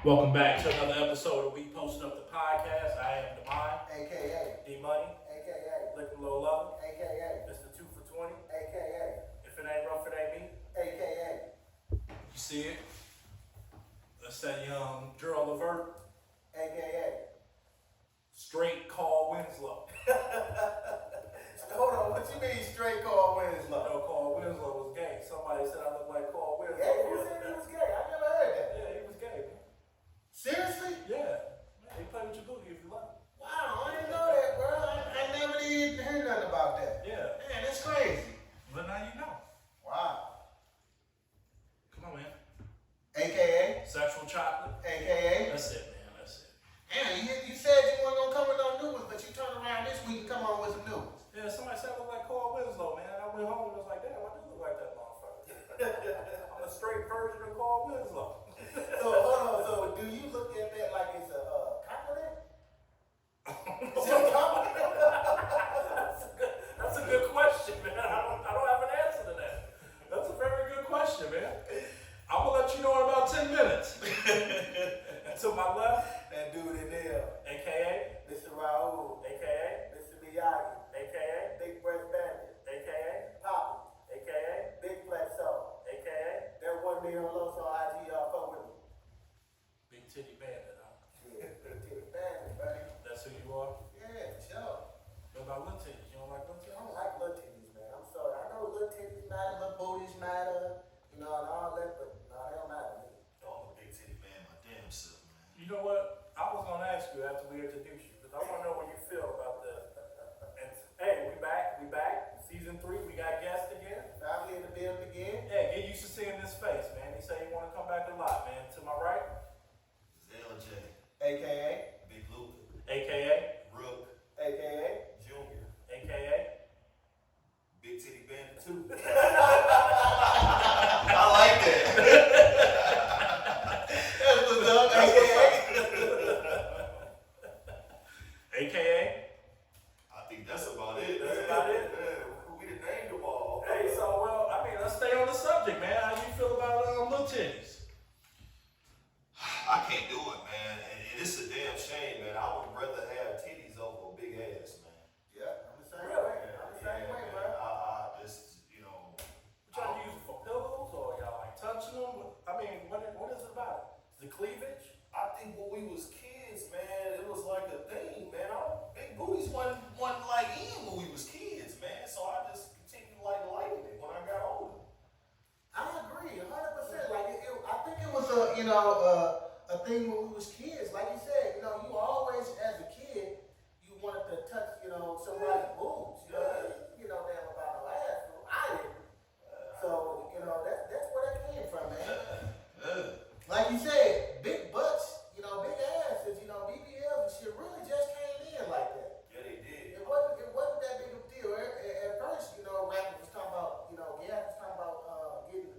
Welcome back to another episode of We Posting Up the Podcast. I am Demond, AKA, D Money, AKA, Liquid Low Level, AKA, Mr. 2 for 20. AKA, If it ain't rough, it ain't me. AKA, You see it? That's that young Gerald Levert, AKA. straight Carl Winslow. Hold on, what you mean straight Carl You Winslow? know, Carl Winslow was gay. Somebody said I look like Carl Winslow. Yeah, you said he was gay. I never heard that. Yeah, he was gay, man. Seriously? Yeah. Man, he play with your booty if you like. Wow, I didn't know that, bro. I never even heard nothing about that. Yeah. Man, that's crazy. But now you know. Wow. Come on, man. AKA, Sexual chocolate. AKA. That's it, man. That's it. Damn, you said you weren't gonna come with no new ones, but you turned around this week and come on with some new ones. Yeah, somebody said I look like Carl Winslow, man. I went home and was like, damn, I do look like that motherfucker. I'm a straight version of Carl Winslow. So hold on, so do you look at that like it's a compliment? Is it a compliment? That's a good question, man. I don't have an answer to that. That's a very good question, man. I'm gonna let you know in about 10 minutes. And to my left, That dude in there, aka, Mr. Raul, aka, Mr. Miyagi, aka, Big Breast Bandit, aka, Poppy, aka, Big Flat Soul. aka, That 1 million low on IG, y'all fuck with me. Big Titty Bandit, huh? Yeah, Big Titty Bandit, buddy. That's who you are? Yeah, sure. What about little titties? You don't like little I titties? don't like little titties, man. I'm sorry. I know little titties matter, little booties matter, you know, and all that, but no, they don't matter to me. I'm a big titty man, my damn self, man. You know what? I was gonna ask you after we introduce you, because I wanna know what you feel about the. And hey, we back. Season 3, we got guests again. Family in the building again. Yeah, get used to seeing this face, man. He said he wanna come back a lot, man. To my right, It's LJ, AKA, Big Luka, aka, Rook, AKA. Junior, aka. Big Titty Bandit 2. Two. I like that. That's what's up, AKA. AKA. I think that's about it. That's about it? Yeah, we done named them all. Hey, so well, I mean, let's stay on the subject, man. How you feel about little titties? I can't do it, man. And it's a damn shame, man. I would rather have titties over a big ass, man. Yeah, I'm the same Really? way. I'm the same way, man. bro. I just, you know. What y'all use it for pillows, or y'all like touching them? I mean, what is it about? Is the cleavage? I think when we was kids, man, it was like a thing, man. Big booties wasn't like in when we was kids, man. So I just continued like liking it when I got older. I agree, 100%. Like, I think it was a thing when we was kids. Like you said, you always, as a kid, you wanted to touch, somebody's boobs. You know damn about no ass. I didn't. So, that's where that came from, man. Like you said, big butts, big asses, BBLs and shit really just came in like that. Yeah, they did. It wasn't that big of a deal. At first, rappers was talking about, Gas was talking about getting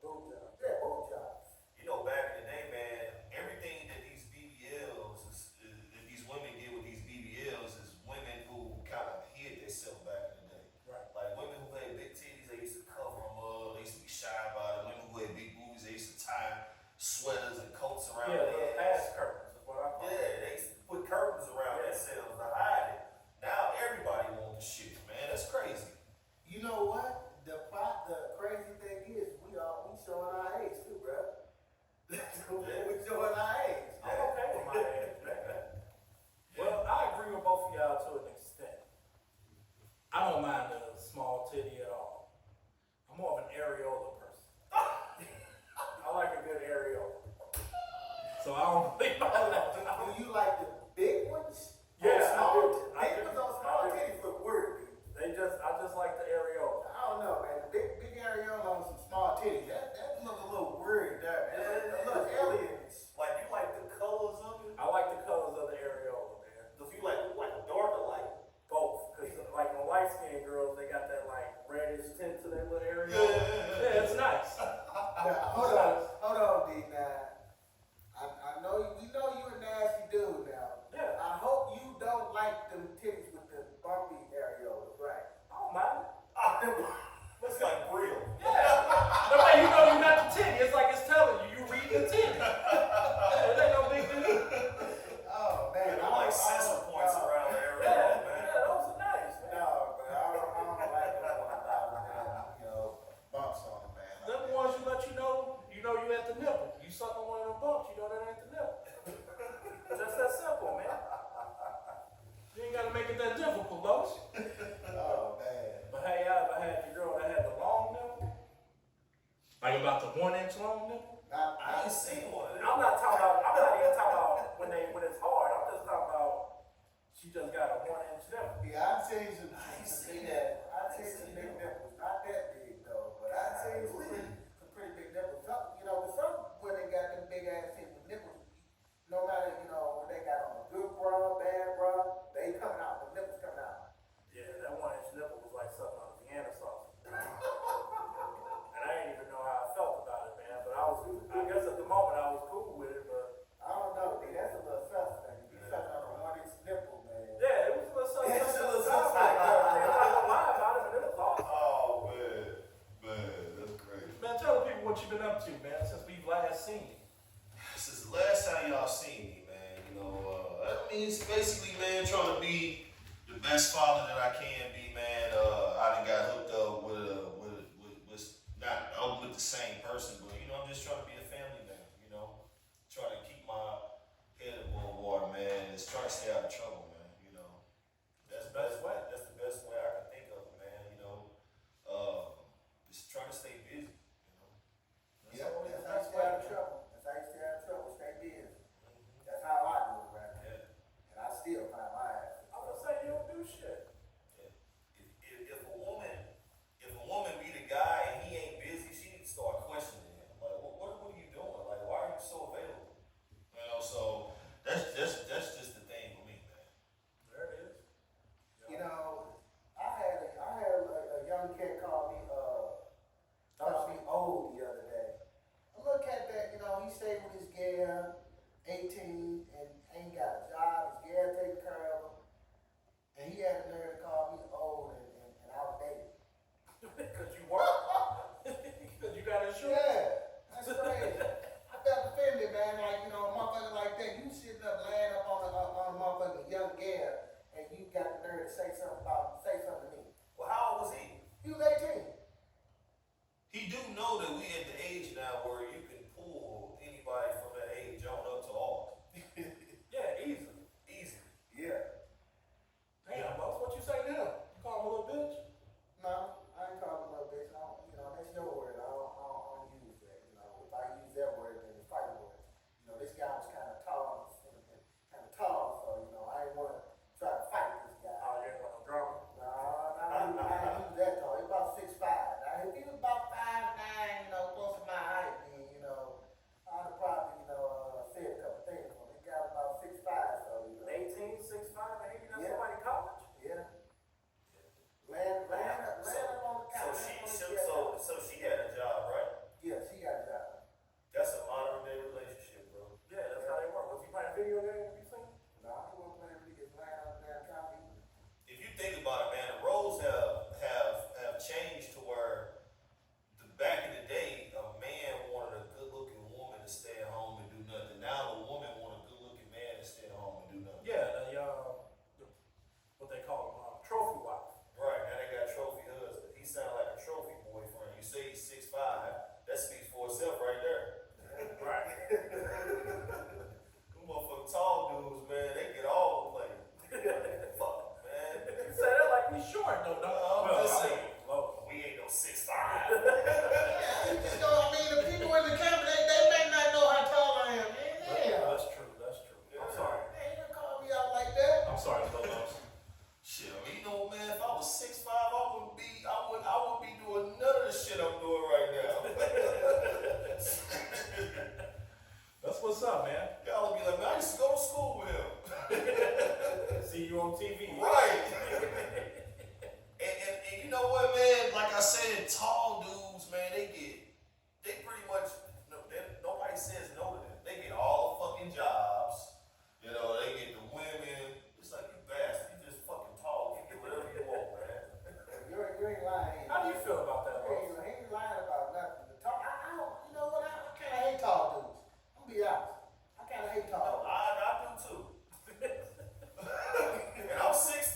boob jobs. Yeah, boob jobs. You know, back in the day, man, everything that these BBLs, that these women did with these BBLs is women who kind of hid themselves back in the day. Right. Like women who had big titties, they used to cover them up. They used to be shy about it. Women who had big boobies, they used to tie sweaters and coats around Yeah, their the ass curtains is what I call it. Yeah, they used to put curtains around themselves to hide it. Now everybody wants the shit, man. That's crazy. You know what? The crazy thing is, we showing our age too, bro. We showing our age. I'm okay with my ass, man. Well, I agree with both of y'all to an extent. I don't mind a small titty at all. I'm more of an areola person. I like a good areola. So I don't think Do you like the big ones? Yeah, Small, I do. big ones on small I do. titties look weird. I just like the areola. I don't know, man. The big areola on some small titties. That look a little weird there, man. That look aliens. Like you like the colors of it. I like the colors of the areola, man. If you like dark or light. Both, because like on light skinned girls, they got that like reddish tint to their little areola. Yeah. Yeah, it's nice. Now, hold on, D. Now, I know we know you a nasty dude now. Yeah. I hope you don't like them titties with the bumpy areolas, right? I don't mind. Looks like real. Yeah. No way you know you got the titty. It's like it's telling you, you read the titty. simple. You suck on one of them bumps, you know that ain't the nipple. Just that simple, man. You ain't gotta make it that difficult, Los. Oh man. But hey, I had your girl that had the long nipple. Like about the 1 inch long nipple. I ain't seen one of them. I'm not even talking about when it's hard. I'm just talking about she just got a 1 inch nipple. Yeah, I've seen some I ain't seen big that. I've seen some big nipples. Not that big though, but I've seen some pretty big nipples. Some, you know, some women got them big ass nipples. No matter, you know, when they got on a good bra, bad bra, they coming out. The nipples coming out. Yeah, that 1 inch nipple was like sucking on a Vienna sausage. And I didn't even know how I felt about it, man. But I guess at the moment I was cool with it, but I don't know, dude. That's a little suspect. You sucking on a 1 inch nipple, man. yeah, it was a little something. Yeah, it's a little I'm something. like, I'm not gonna lie about it, but it was awesome. Oh man, that's crazy. Man, tell the people what you've been up to, man, since we've last seen you. This is the last time y'all seen me, man. You know, I mean, it's basically, man, trying to be the best father that I can be, man. I done got hooked up with not with the same person, but you know, I'm just trying to be a family man. You know, trying to keep my head above water, man. Just trying to stay out of trouble, man. You know, that's the best way. That's the best way I can think of, man. You know, just trying to stay busy. You know. Yeah, that's how you stay out of trouble. That's how you stay out of trouble. Stay busy. That's how I do it right now. Yeah. And I still find my ass. I'm gonna say you don't do shit. If a woman be the guy and he ain't busy, she need to start questioning him. Like, what are you doing? Like, why are you so available? You know, so that's just the thing for me, man. There it is. You know, I had a young cat call me old the other day. I look at that, you know, he stayed with his gal, 18, and ain't got a job. His gal taking care of him, and he had the nerve to call me old and outdated. Because you work. Because you got insurance. Yeah, that's crazy. I felt offended, man. Like, you know, a motherfucker like that, you sitting up laying up on a motherfucking young gal, and you got the nerve to say something to me. Well, how old was he? He was 18. He do know that we at the age now where you can pull anybody from that age on up to all. Yeah, easily. Easy. Yeah. Damn, Los, what you say now? You call him a little bitch? No, I ain't calling no bitch. I don't, you know, that's your word. I don't use that. You know, if I use that word, then it's fighting words. You know, this guy was kind of tall, so you know, I didn't want to try to fight this guy. Oh, you ain't got no drama. No, I ain't that tall. He's about 6'5". Now, if he was about 5'9", you know, close to my height, then, you know, I'd have probably, you know, said a couple things. But this guy was about 6'5", so, you know. 18, 6'5", and he done Yeah. somebody in college? Yeah. Land up on the couch. So she had a job, right? Yeah, she got a job. That's a modern day relationship, bro. Yeah, that's how they work. Was he playing video games? You seen? No, I wasn't playing really get lying on the damn couch either. If you think about it, man, the roles have changed to where back in the day, a man wanted a good-looking woman to stay at home and do nothing. Now the woman want a good-looking man to stay at home and do nothing. Yeah, what they call them, trophy wife. Right, now they got trophy husband. He sound like a trophy boyfriend. You say he's 6'5", that speaks for itself right there. Right. Them motherfucking tall dudes, man, they get all the play. Fuck, man. You say that like we short, though, no? I'm just I saying. mean, low. We ain't no 6'5". Yeah, you just don't, I mean, the people in the camp, they may not know how tall I am. Yeah. That's true. I'm sorry. They ain't gonna call me out like that. I'm sorry, Los. Shit, I mean, you know, man, if I was 6'5", I wouldn't be doing none of the shit I'm doing right now. That's what's up, man. Y'all would be like, man, I used to go to school with him. See you on TV. Right. and you know what, man? Like I said, tall dudes, man, they pretty much, nobody says no to them. They get all the fucking jobs. You know, they get the women. It's like, you bastard, you just fucking tall. You get whatever you want, man. You ain't lying. How do you feel about that, Los? He ain't lying about nothing. I don't, you know what? I kind of hate tall dudes. I'm gonna be honest. I kind of hate tall dudes. I do too. And I'm 6'5",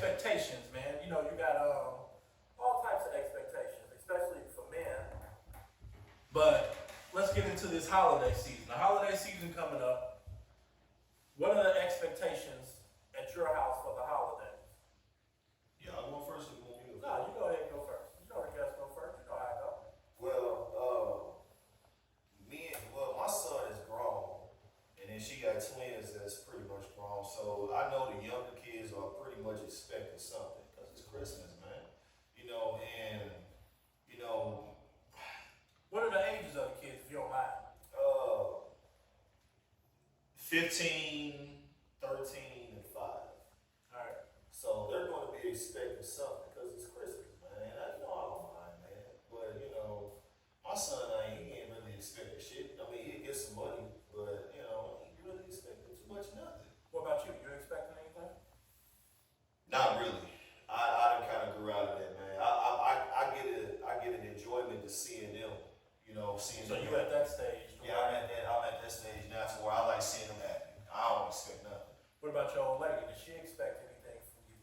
expectations, man. You know, you got all types of expectations, especially for men. But let's get into this holiday season. The holiday season coming up. What are the expectations at your house for the holidays? Yeah, I'll go first or you want me to go? No, you go ahead and go first. You know the guests go first. You know how I go. Well, my son is grown, and then she got twins that's pretty much grown. So I know the younger kids are pretty much expecting something because it's Christmas, man. You know, and you know, What are the ages of the kids, if you don't mind? 15, 13, and 5. All right. So they're going to be expecting something because it's Christmas, man. I know I don't mind, man. But you know, my son, he ain't really expecting shit. I mean, he gets some money, but you know, he ain't really expecting too much nothing. What about you? You expecting anything? Not really. I done kind of grew out of that, man. I get an enjoyment to seeing them. You know, seeing So them. you at that stage? Yeah, I'm at that stage now to where I like seeing them happy. I don't expect nothing. What about your old lady? Does she expect anything from you?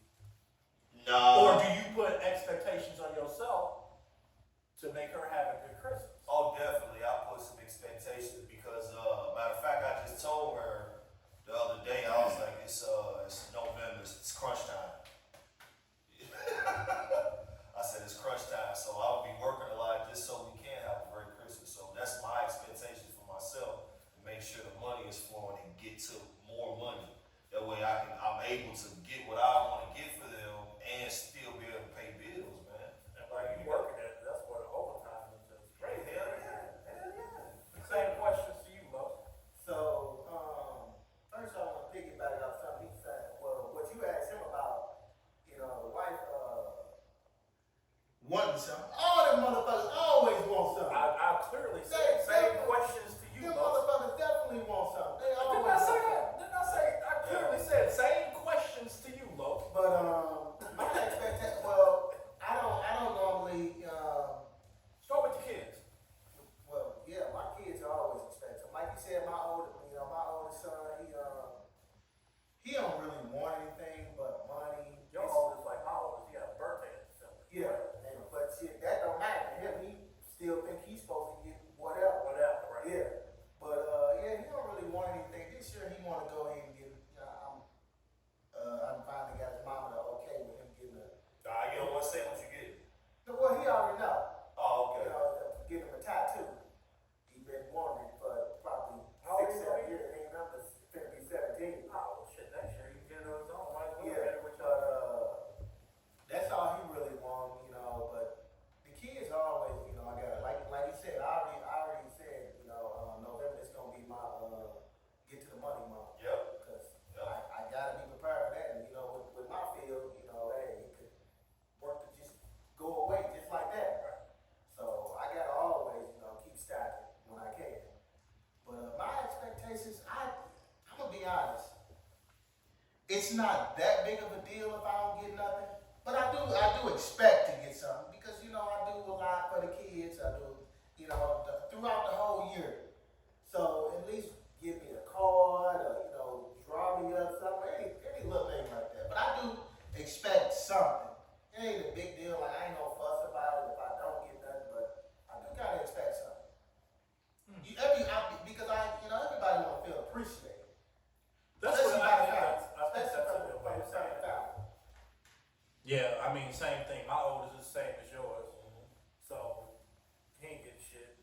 No. Or do you put expectations on yourself to make her have a good Christmas? Oh, definitely. I put some expectations because, matter of fact, I just told her the other day. I was like, it's November. It's crunch time. I said it's crunch time, so I'll be working a lot just so we can have a great Christmas. So that's my expectations for myself to make sure the money is flowing and get to more money. That way I'm able to get what I want to get for them and still be able to pay bills, man. And while you working at it, that's where the overtime is just Right, crazy. hell yeah. Same questions to you, Lo. So, first I want to piggyback off something he said. Well, what you asked him about, you know, the wife, wanting something. All them motherfuckers always want something. I clearly said same questions to you, Them Lo. motherfuckers definitely want something. They Didn't always I want say something. that? Didn't I say? I clearly said same questions to you, Lo. But my expectation. Well, I don't normally. Start with the kids. Well, yeah, my kids are always expecting. Like you said, my oldest son, he don't really want anything but money. Your oldest like my oldest. He got a birthday in December. Yeah, but shit, that don't matter to him. He still think he's supposed to get whatever. Whatever, right? Yeah, but yeah, he don't really want anything. This year he want to go ahead and get. I finally got his mama to okay with him getting a. You don't want to say what you get. Well, he already know. Oh, You okay. know, getting him a tattoo. He been wanting it for probably How old is 6, 7 he? years. Ain't nothing. Finna be 17. Oh shit! Next year you can get it on his own. Might as well Yeah, get it with but y'all. that's all he really wants, you know. But the kids are always, you know, I got like you said. I already said, you know, November is gonna be my get to the money month. Yep. Because Yep. I gotta be prepared for that. And you know, with my field, you know, hey, it could work to just go away just like that. So I gotta always, you know, keep stacking when I can. But my expectations, I'm gonna be honest. It's not that big of a deal if I don't get nothing, but I do expect to get something because you know I do a lot for the kids. I do, you know, throughout the whole year. So at least give me a card or you know draw me up something, any little thing like that. But I do expect something. It ain't a big deal. Like I ain't no fuss about it if I don't get nothing, but I do gotta expect something. Because everybody want to feel appreciated. That's what I think. I think Especially that's from a good the way to say it. family. Yeah, I mean, same thing. My oldest is the same as yours, so he ain't getting shit.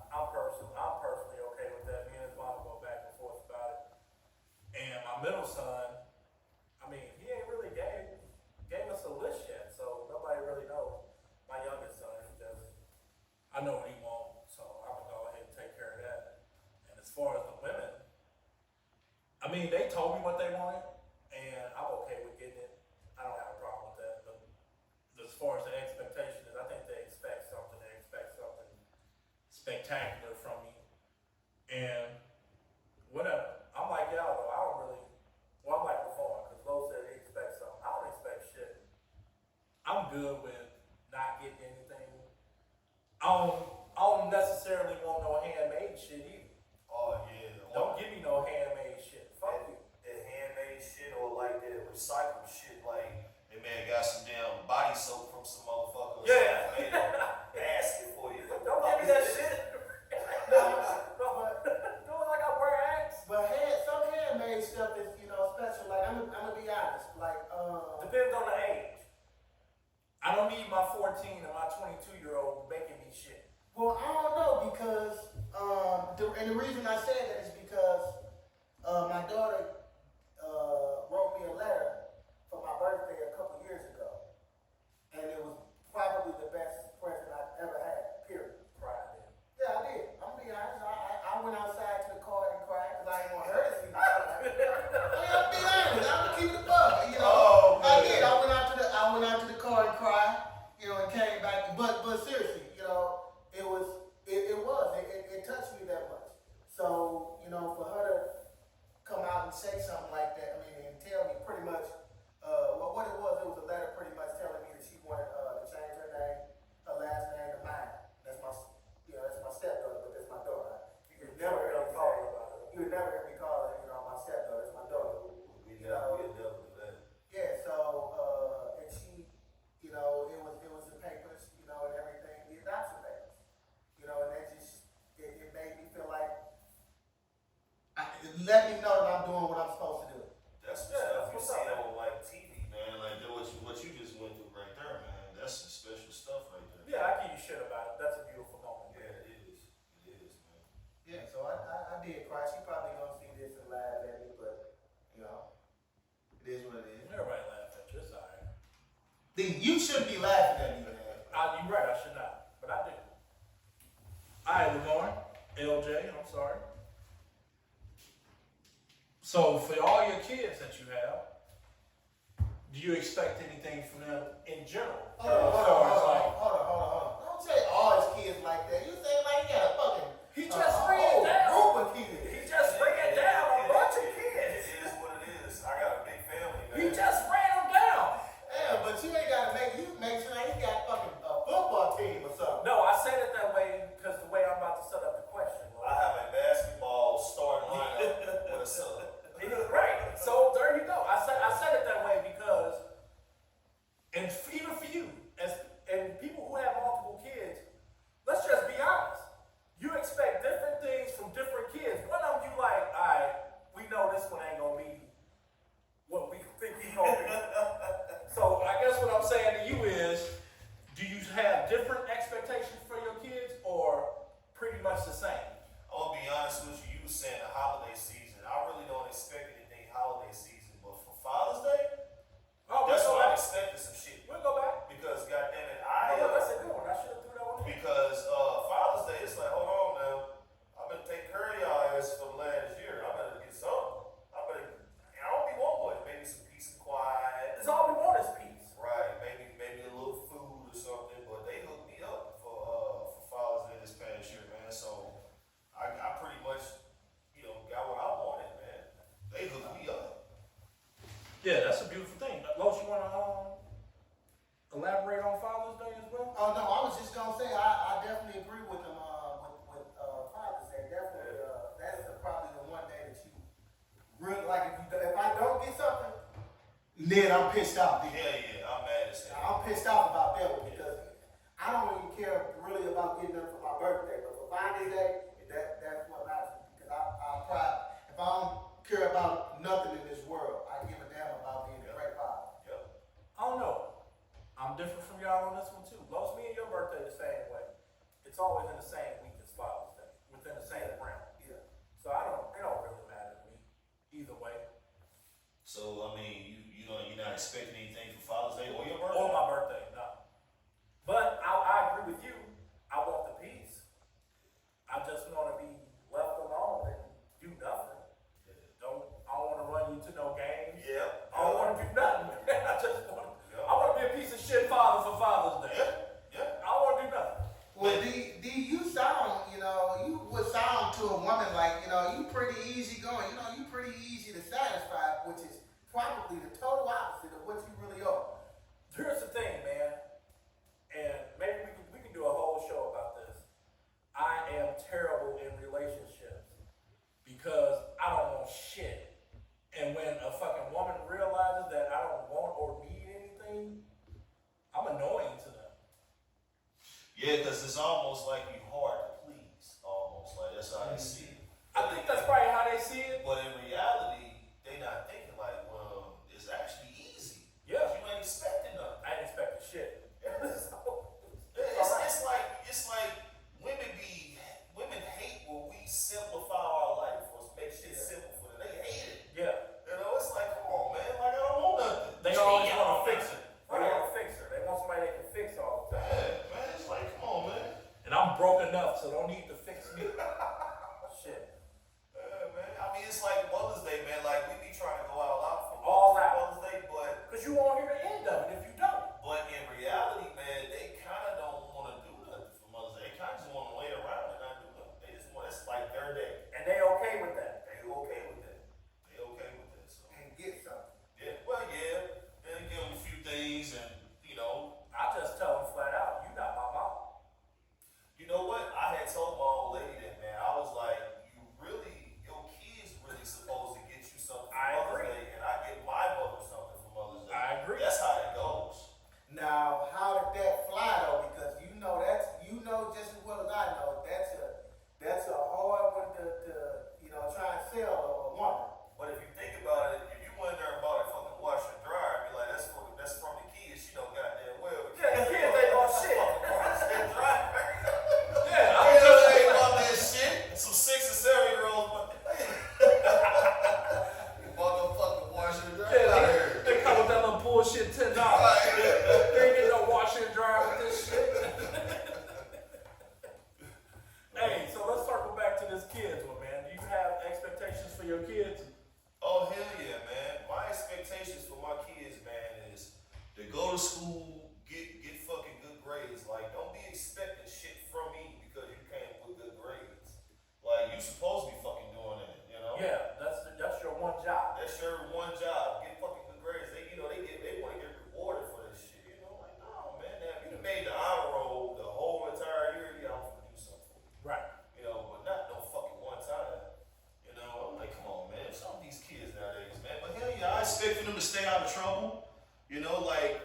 I'm personally okay with that. Me and his mom go back and forth about it. And my middle son, I mean, he ain't really gave us a list yet, so nobody really knows. My youngest son, I know what he wants, so I'm gonna go ahead and take care of that. And as far as the women, I mean, they told me what they wanted, and I'm okay with getting it. I don't have a problem with that. But as far as the expectation is, I think they expect something. They expect something spectacular from me. And whatever. I'm like y'all though. I don't really. Well, I'm like Lavon, because Lo said he expects something. I don't expect shit. I'm good with not getting anything. I don't necessarily want no handmade shit either. Oh, yeah. Don't give me no handmade shit. Fuck you. That handmade shit or like that, what recycled shit. Like, they man got some damn body soap from some motherfucker. Or Yeah. something, made an asking for you. Don't give me that shit. Do it like I wear Axe. But some handmade stuff is, special. Like I'm gonna be honest. Like Depends on the age. I don't need my 14 and my 22-year-old making me shit. well, I don't know because and the reason I said that is because my daughter wrote me a letter for my birthday a couple years ago, and it was probably the best present I've ever had. Period. Pride in. Yeah, I did. I'm gonna be honest. I went outside to the car and cried because I didn't want her to see me cry. I'm gonna be honest. I'm gonna keep it a buck. Oh, I man. did. I went out to the car and cried. And came back. But seriously, it touched me that much. So for her to come out and say something like that, I mean, and tell me pretty much, what it was a letter pretty much telling me that she wanted to change her name, her last name to mine. That's my stepdaughter, but that's my daughter. You would never hear me call her. You would never hear me call her, my stepdaughter. That's my daughter. We never do that. Yeah. So and she, it was the papers, and everything, the adoption papers, and that just it made me feel like it let me know that I'm doing what I'm supposed to do. That's Yeah, stuff you what's see up, on like TV, man. Like what you just went through right there, man. That's some special stuff right there. Yeah, I give you shit about it. That's a beautiful moment. Yeah, it is. It is, man. Yeah, so I did cry. She probably gonna see this and laugh at me, but it is what it is. Everybody laugh at you. It's all right. You shouldn't be laughing at me, man. You're right. I should not, but I do. All right, Lamar, LJ. I'm sorry. So for all your kids that you have, do you expect anything from them in general? Hold As far as like, on. Don't say all his kids like that. You say like he got a fucking he just bring whole it down. group of kids. He just bring it down a bunch of It kids. is what it is. I got a big family, man. He just ran them down. Yeah, but you ain't gotta make sure he got fucking a football team or something. No, I said it that way because the way I'm about to set up the question. I have a basketball starting lineup with a sub. Right. So there you go. I said it that way because, and even for you, and people who have multiple kids, let's just be honest. You expect different things from different kids. One of them you like, all right, we know this one ain't gonna be what we think he's gonna be. So I guess what I'm saying to you is, do you have different expectations for your kids or pretty much the same? I'm gonna be honest with you. You were saying the holiday season. I really don't expect anything holiday season, but for Father's Day, that's we'll when go I'm back. expecting some shit. We'll go back. Because goddamn it, That's a good one. I should have threw that one in. because Father's Day, it's like, hold on now, I've been taking care of y'all ass for the last year. I better get something. I don't be one much. Maybe some peace and quiet. It's all we want is peace. Right, maybe a little food or something, but they hooked me up for Father's Day this past year, man. So I pretty much, got what I wanted, man. They hooked me up. Yeah, that's a beautiful thing. Los, you want to elaborate on Father's Day as well? Oh no, I was just gonna say I definitely agree with them with Father's Day. Definitely, that is probably the one day that you really like. If I don't get something, then I'm pissed off. Yeah, I'm mad as hell. I'm pissed off about that one because I don't even care really about getting them for my birthday, but for Father's Day, that's what matters because I'm proud. If I don't care about nothing in this world, I give a damn about being a great father. Yep. I don't know. I'm different from y'all on this one too. Los, me and your birthday the same way. It's always in the same week as Father's Day, within the same realm. Yeah. So it don't really matter to me either way. So I mean, you're not expecting anything for Father's Day or your birthday? Or my birthday, no. But I agree with you. I want the peace. I just want to be left alone and do nothing. I don't want to run you to no games. Yep. I don't want to do nothing. I want to be a piece of shit father for Father's Day. Yeah. I don't want to do nothing. Well, D, you sound, you would sound to a woman like, you pretty easy going. You pretty easy to satisfy, which is probably the total opposite of what you it's almost like you hard to please. Almost like that's how they see it. I think that's probably how they see it. But in reality, they not thinking like, well, it's actually easy. Yeah. You ain't expecting nothing. I ain't expecting shit. It's like women hate when we simplify our life or make shit simple for them. They hate it. Yeah. You know, it's like, come on, man. Like I don't want nothing. They always want to fix it. They want a fixer. They want somebody that can fix all the time. Yeah, man. It's like, come on, man. And I'm broke enough, so don't need to fix me. Shit. Yeah, man. I mean, it's like Mother's Day, man. Like we be trying to go out for All out. Mother's Day, but Because you won't hear the end of it if you don't. in reality, man, they kind of don't want to do nothing for Mother's Day. They kind of just want to lay around and not do nothing. They just want, it's like their day. And they okay with that. They okay with that. They okay with that. So And get something. yeah, well, yeah. Then give them a few things, and you know, I just tell them flat out, you not my mom. you know what? I had told my old lady that, man. I was like, your kids really supposed to get you something for I Mother's agree. Day, and I get my mother something for Mother's Day. I agree. That's how it goes. Now, how did that fly though? Because you know just as well as I know that's a hard one to try and sell a woman. But if you think about it, if you went there and bought a fucking washer and dryer, I'd be like, that's from the kids. She don't goddamn well. Yeah, the kids ain't on shit. Washer and dryer. Yeah, I know they ain't about that shit. Some 6 and 7 year olds, but you motherfucking washer and dryer out here. they come with that little bullshit $10. They ain't get no washer and dryer with this shit. Hey, so let's circle back to this kids one, man. Do you have expectations for your kids? Oh hell yeah, man! My expectations for my kids, man, is to go to school, get fucking good grades. Like, don't be expecting shit from me because you came with good grades. Like, you supposed to be fucking doing that, you know? Yeah, that's your one job. That's your one job. Get fucking good grades. They want to get rewarded for this shit. You know, like, no, man. Now, if you done made the honor roll the whole entire year, yeah, I'm gonna do something for you. Right. You know, but not no fucking one time. You know, I'm like, come on, man. Some of these kids nowadays, man. But hell yeah, I expect for them to stay out of trouble. You know, like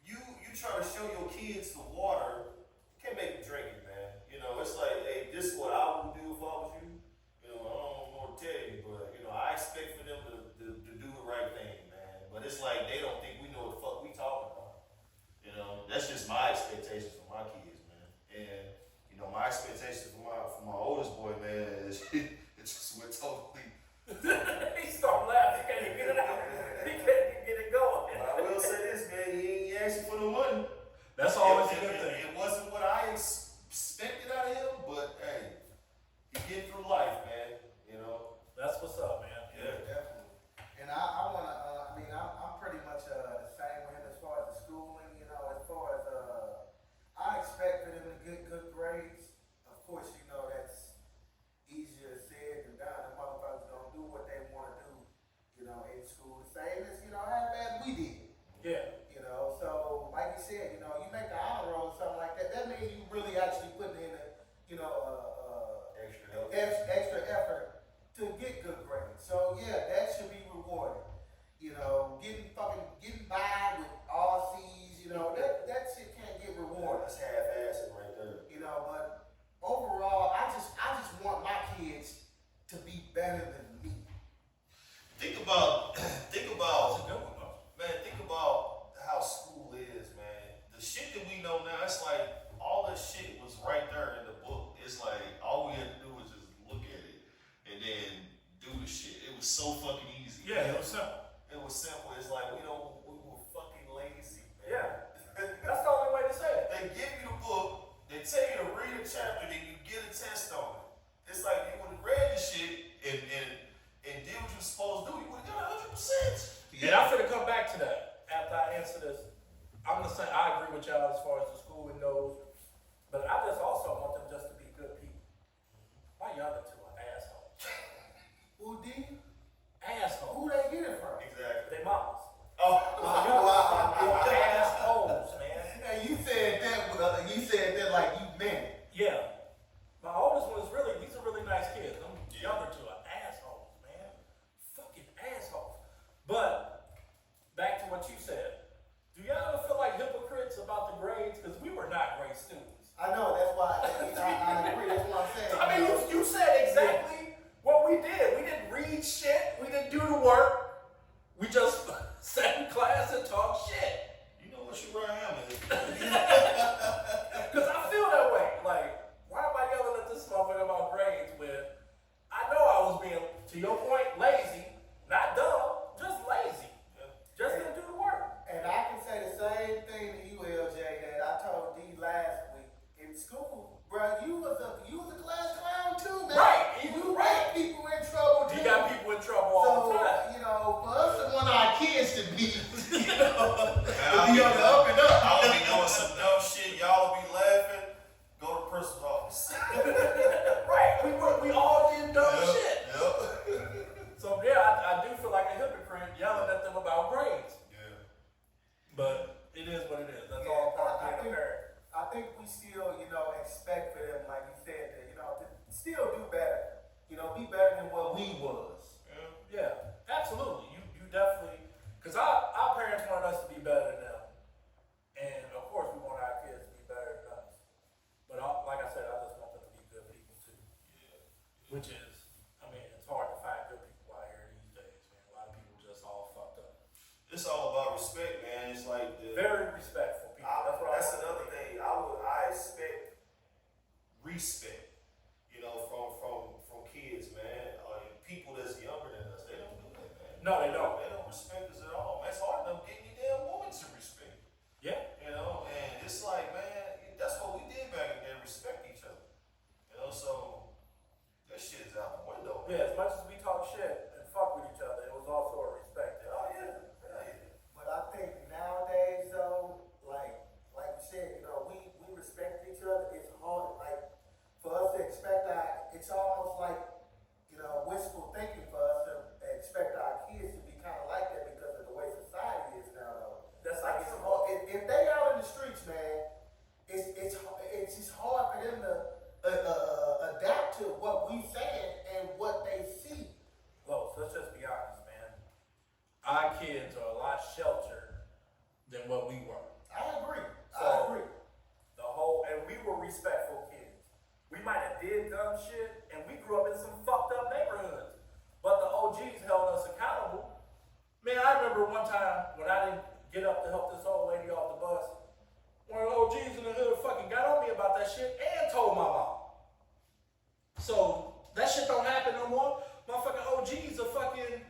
you try to show your kids the water, you can't make them drink it, man. You know, it's like, hey, this is what I would do if I was you. You know, I don't want to tell you, but you know, I expect for them to do the right thing, man. But it's like they don't think we know what the fuck we talking about. You know, that's just my expectations for my kids, man. And you know, my expectations for my oldest boy, man, is it just went totally. He start laughing. He can't even get it out. He can't even get it going. But I will say this, man, he ain't asking for no money. That's always a good thing. It wasn't what I expected out of him, but hey, he getting through life, man. You know. That's what's up, man. Yeah. Definitely. And I want to, I'm pretty much the same with him as far as the schooling, as far as, I expect for them to get good grades. Of course, that's easier said than done. The motherfuckers don't do what they want to do, in school. Same as, how bad we did. Yeah. So like you said, you make the honor roll or something like that. That means you really actually putting in extra effort to get good grades. So yeah, that should be rewarded. Getting by with all C's, that shit can't get rewarded. That's half-assing right there. But overall, I just want my kids to be better than me. Think about, That's a good one, though. man. Think about how school is, man. The shit that we know now, it's like all this shit was right there in the book. It's like all we had to do was just look at it and then do the shit. It was so fucking easy. Yeah, it was simple. It was simple. It's like we were fucking lazy, man. Yeah. That's the only way to say it. They give you the book, they tell you to read a chapter, then you get a test on it. It's like you would have read the shit and did what you were supposed to do, you would have got 100%. And I'm gonna come back to that after I answer this. I'm gonna say I agree with y'all as far as the schooling goes, but I just also want them just to be good people. My younger two are assholes. Who did? Assholes. Who they get it from? Exactly. They mamas. Oh, Assholes, man. Hey, you said that like you meant it. Yeah. My oldest one is these are really nice kids. Them younger two are assholes, man. Fucking assholes. But, back to what you said. Do y'all ever feel like hypocrites about the grades? Because we were not great students. I know class and talk shit. You know what you where I am is. Because I feel that way. Like, why am I yelling at this motherfucker about grades when I know I was being, to your point, lazy, not dumb, just lazy. Just didn't do the work. And I can say the same thing to you, LJ, that I told D last week. In school, bro, you was a class clown too, man. Right. You got people in trouble too. You got people in trouble all the time. So, you know, for us to want our kids to be, you know, to I'll be on the up and up. I'll be doing some dumb shit. Y'all will be laughing. Go to the principal's office. Right. We all did dumb Yep, shit. Yep. So yeah, I do feel like a hypocrite yelling at them about grades. Yeah. But it is what it is. That's all part of being a parent. I think we still, you know, expect for them, like you said, to, you know, to still do better. You know, be better than what we was. Yeah, absolutely. You definitely, because our parents wanted us to be better than them, and of course we want our kids to be better than us. But like I said, I just want them to be good people too. Yeah. Which is, I mean, it's hard to find good people out here these days, man. A lot of people just all fucked up. It's all about respect, man. It's like the Very respectful people. that's another thing. I expect respect, you know, from kids, man. People that's younger than us, they don't do that, man. No, they don't. They don't respect us at all. Man, it's hard enough getting your damn woman to respect. Yeah. You know, and it's like, man, that's what we did back in the day, respect each other. You know, so that shit is out the window. Man. Yeah, as much as we talk shit and fuck with each other, it was also a respect. Oh yeah. Yeah. But I think nowadays, though, like you said, you know, we respect each other. It's hard, like, for us to expect it's almost like, you know, wishful thinking for us to expect our kids to be kind of like that because of the way society is now, though. That's Like, it's hard. If they out in the streets, man, it's just hard for them to adapt to what we saying and what they see. Well, let's just be honest, man. Our kids are a lot sheltered than what we were. I agree. So, and we were respectful kids. We might have did dumb shit, and we grew up in some fucked up neighborhoods. But the OGs held us accountable. Man, I remember one time when I didn't get up to help this old lady off the bus, one of the OGs in the hood fucking got on me about that shit and told my mom. So, that shit don't happen no more. Motherfucking OGs are fucking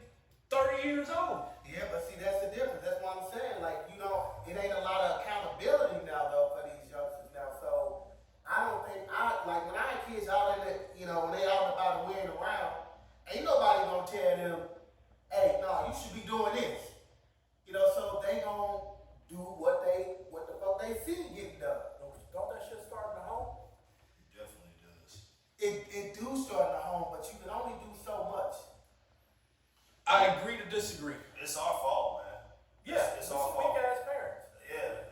30 years old. Yeah, but see, that's the difference. That's what I'm saying. Like, you know, it ain't a lot of accountability now, though, for these youngsters now. So, I don't think, like, when I had kids out in the, you know, when they out and about and wearing around, ain't nobody gonna tell them, hey, no, you should be doing this. You know, so they gonna do what the fuck they see getting done. Don't that shit start in the home? It definitely does. It do start in the home, but you can only do so much. I agree to disagree. It's our fault, man. Yeah, it's some our weak fault. ass parents. Yeah,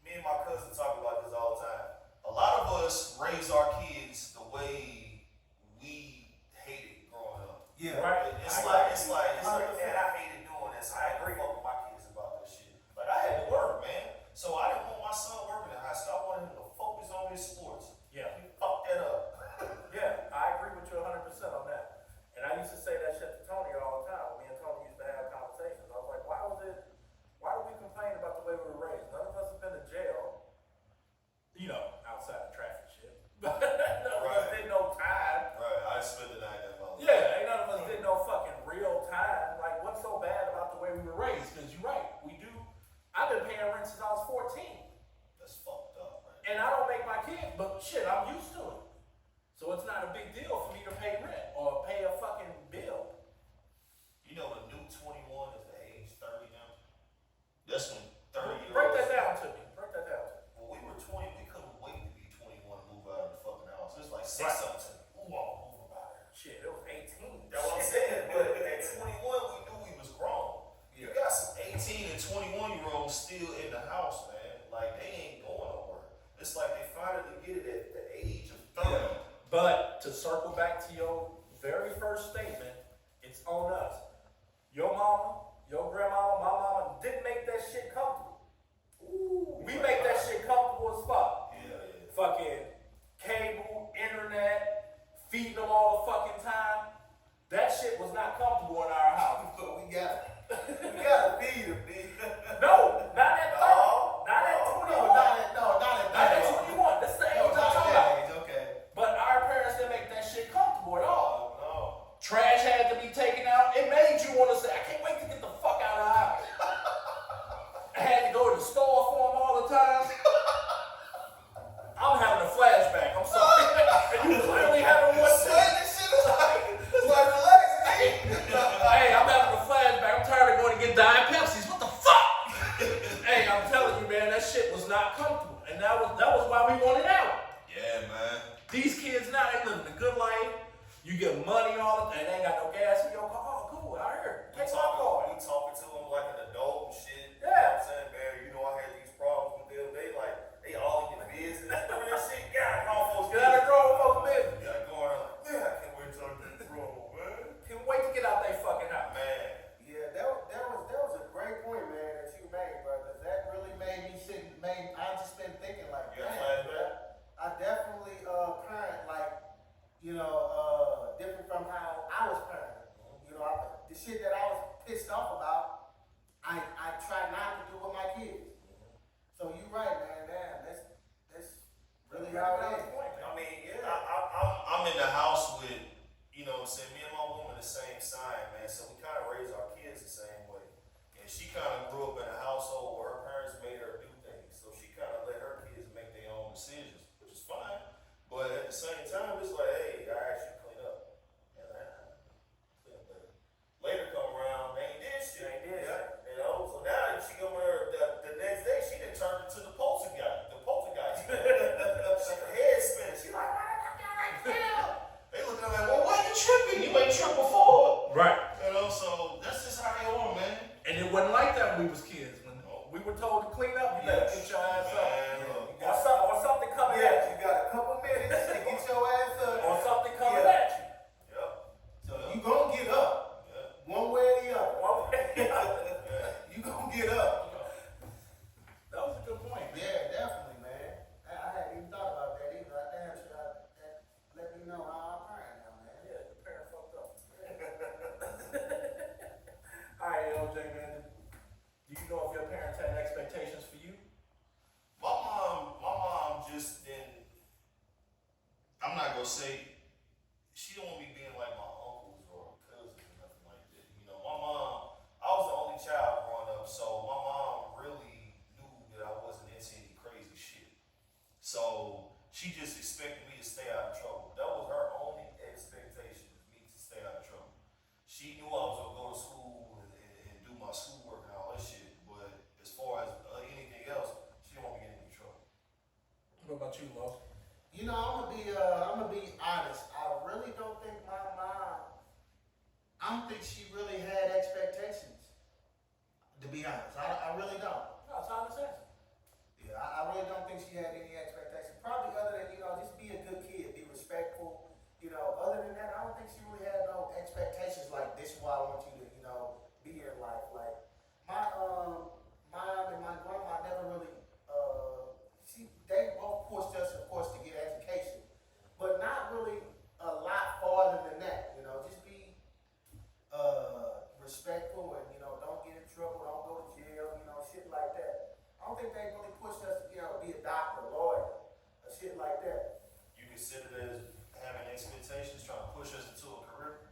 me and my cousin talk about this all the time. A lot of us raise our kids the way we hated growing up. Yeah. Right. It's like, man, I hated doing this. I agree with my kids about this shit. But I had to work, man. So I didn't want my son working in high school. I wanted him to focus on his sports. Yeah. You fucked that up. Yeah, I agree with you 100% on that. And I used to say that shit to Tony all the time. Me and Tony used to have conversations. I was like, why do we complain about the way we were raised? None of us have been to jail, you know, outside of traffic shit. But none of us did no time. Right, I spent the night at home. Yeah, ain't none of us did no fucking real time. Like, what's so bad about the way we were raised? Because you're right, we do. I've been paying rent since I was 14. That's fucked up, man. And I don't make my kids, but shit, I'm used to it. So it's not a big deal for me to pay rent or pay a fucking bill. You know the new 21 is the age 30 now? That's when 30-year-olds... Break that down to me. Break that down to me. When we were 20, we couldn't wait to be 21 to move out of the fucking house. It was like, say Right. something to me. Ooh, I'm moving out of here. Shit, it was 18. That's what I'm saying. But at 21, we knew we was grown. You got some 18 and 21-year-olds still in the house, man. Like, they ain't going nowhere. It's like they finally get it at the age of 30. But to circle back to your very first statement, it's on us. Your mama, your grandmama, my mama didn't make that shit comfortable. Ooh, We make that shit comfortable as fuck. Yeah. Fucking cable, internet, feeding them all the fucking time. That shit was not comfortable in our house. But we gotta feed them, B. not comfortable, and that was why we wanted out. Yeah, man. These kids now, they living a good life. You get money all the time. They ain't got no gas in your car. Oh, cool. I heard. Take my car. We talking to them like an adult and shit. Yeah. You know what I'm saying, man? You know I had these problems with them. They all in your business. Doing this shit. God, grown folks Get out of grown folks' business. Yeah, going around like, man, I can't wait till I get grown, man. Can't wait to get out they fucking house. Man. Yeah, that was a great point, man, that you made, brother. That really made me sit. I just been thinking like, You got damn, flashback? I definitely parent like, different from how I was parented. You know, the shit that I was pissed off about, I try not to do with my kids. So you right, man. Damn, that's really how it is. I mean, yeah, I'm in the house with, you know what I'm saying, me and my woman the same sign, man, so we kind of raise our kids the same way. And she kind of grew up in a household where her parents made her do things, so she kind of let her kids make their own decisions, which is fine. But at the same time, it's like, hey, I actually clean up. And clean up later. Later come around, they ain't did shit. They ain't did Yeah, you know, so now she come there the next day, she done turned into the poltergeist. She head spinning. She like, why the fuck y'all ain't clean up? They looking at me like, well, why you tripping? You ain't tripped before. Right. You know, so that's just how they are, man. And it wasn't like that when we was kids. When we were told to clean up, you better get your ass up. Man, look. Or something coming at you. You got a couple minutes to get your ass up. Or something coming at you. Yep. So you gonna get up, Yeah. one way or the other. One way or the other. You gonna get up. That was a good point. Yeah, definitely, man. I hadn't even thought about that either. Damn, should that let me know how I'm parent now, man. Yeah, the parent fucked up. All right, LJ, man. Do you know if your parents had expectations for you? My mom just didn't. I'm not gonna say she don't want me being like my uncles or cousins or nothing like that. You know, my mom. I was the only child growing up, so my mom really knew that I wasn't into any crazy shit. So she just expected me to stay out of trouble. That was her only expectation, me to stay out of trouble. She knew I was gonna go to school and do my schoolwork and all that shit, but as far as anything else, she didn't want me getting in trouble. What about you, Lo? You know, I'm gonna be honest. I really don't think my mom. I don't think she really had expectations. To be honest, I really don't. No, it's honest answer. Yeah, I really don't think she had any expectations. Probably other than, just be a good kid, be respectful. Other than that, I don't think she really had no expectations like this is what I want you to, be in life. Like my mom and my grandma never really they both pushed us, of course, to get education. But not really a lot farther than that, just be respectful and, don't get in trouble, don't go to jail, shit like that. I don't think they really pushed us to, be a doctor, lawyer, or shit like that. You consider that as having expectations, trying to push us into a career?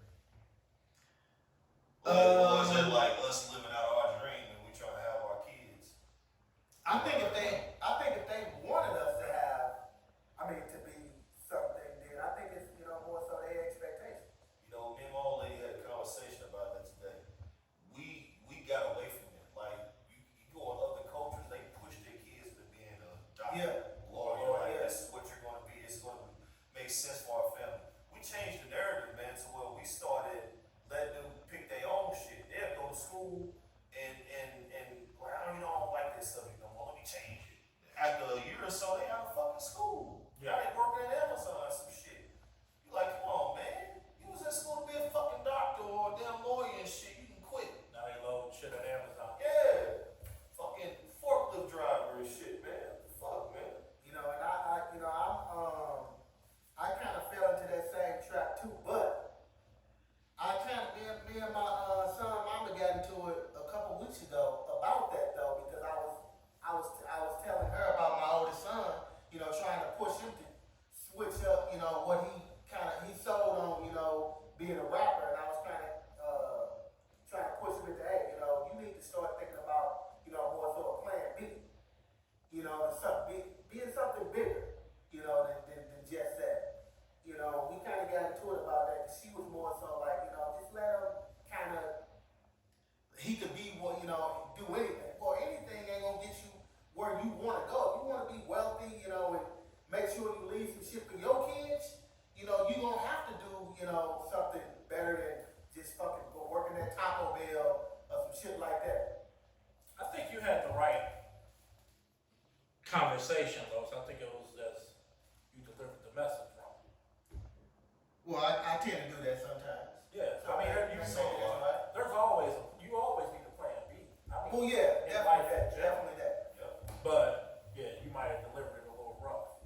life in general. Definitely that. Yep. But yeah, you might have delivered it a little rough.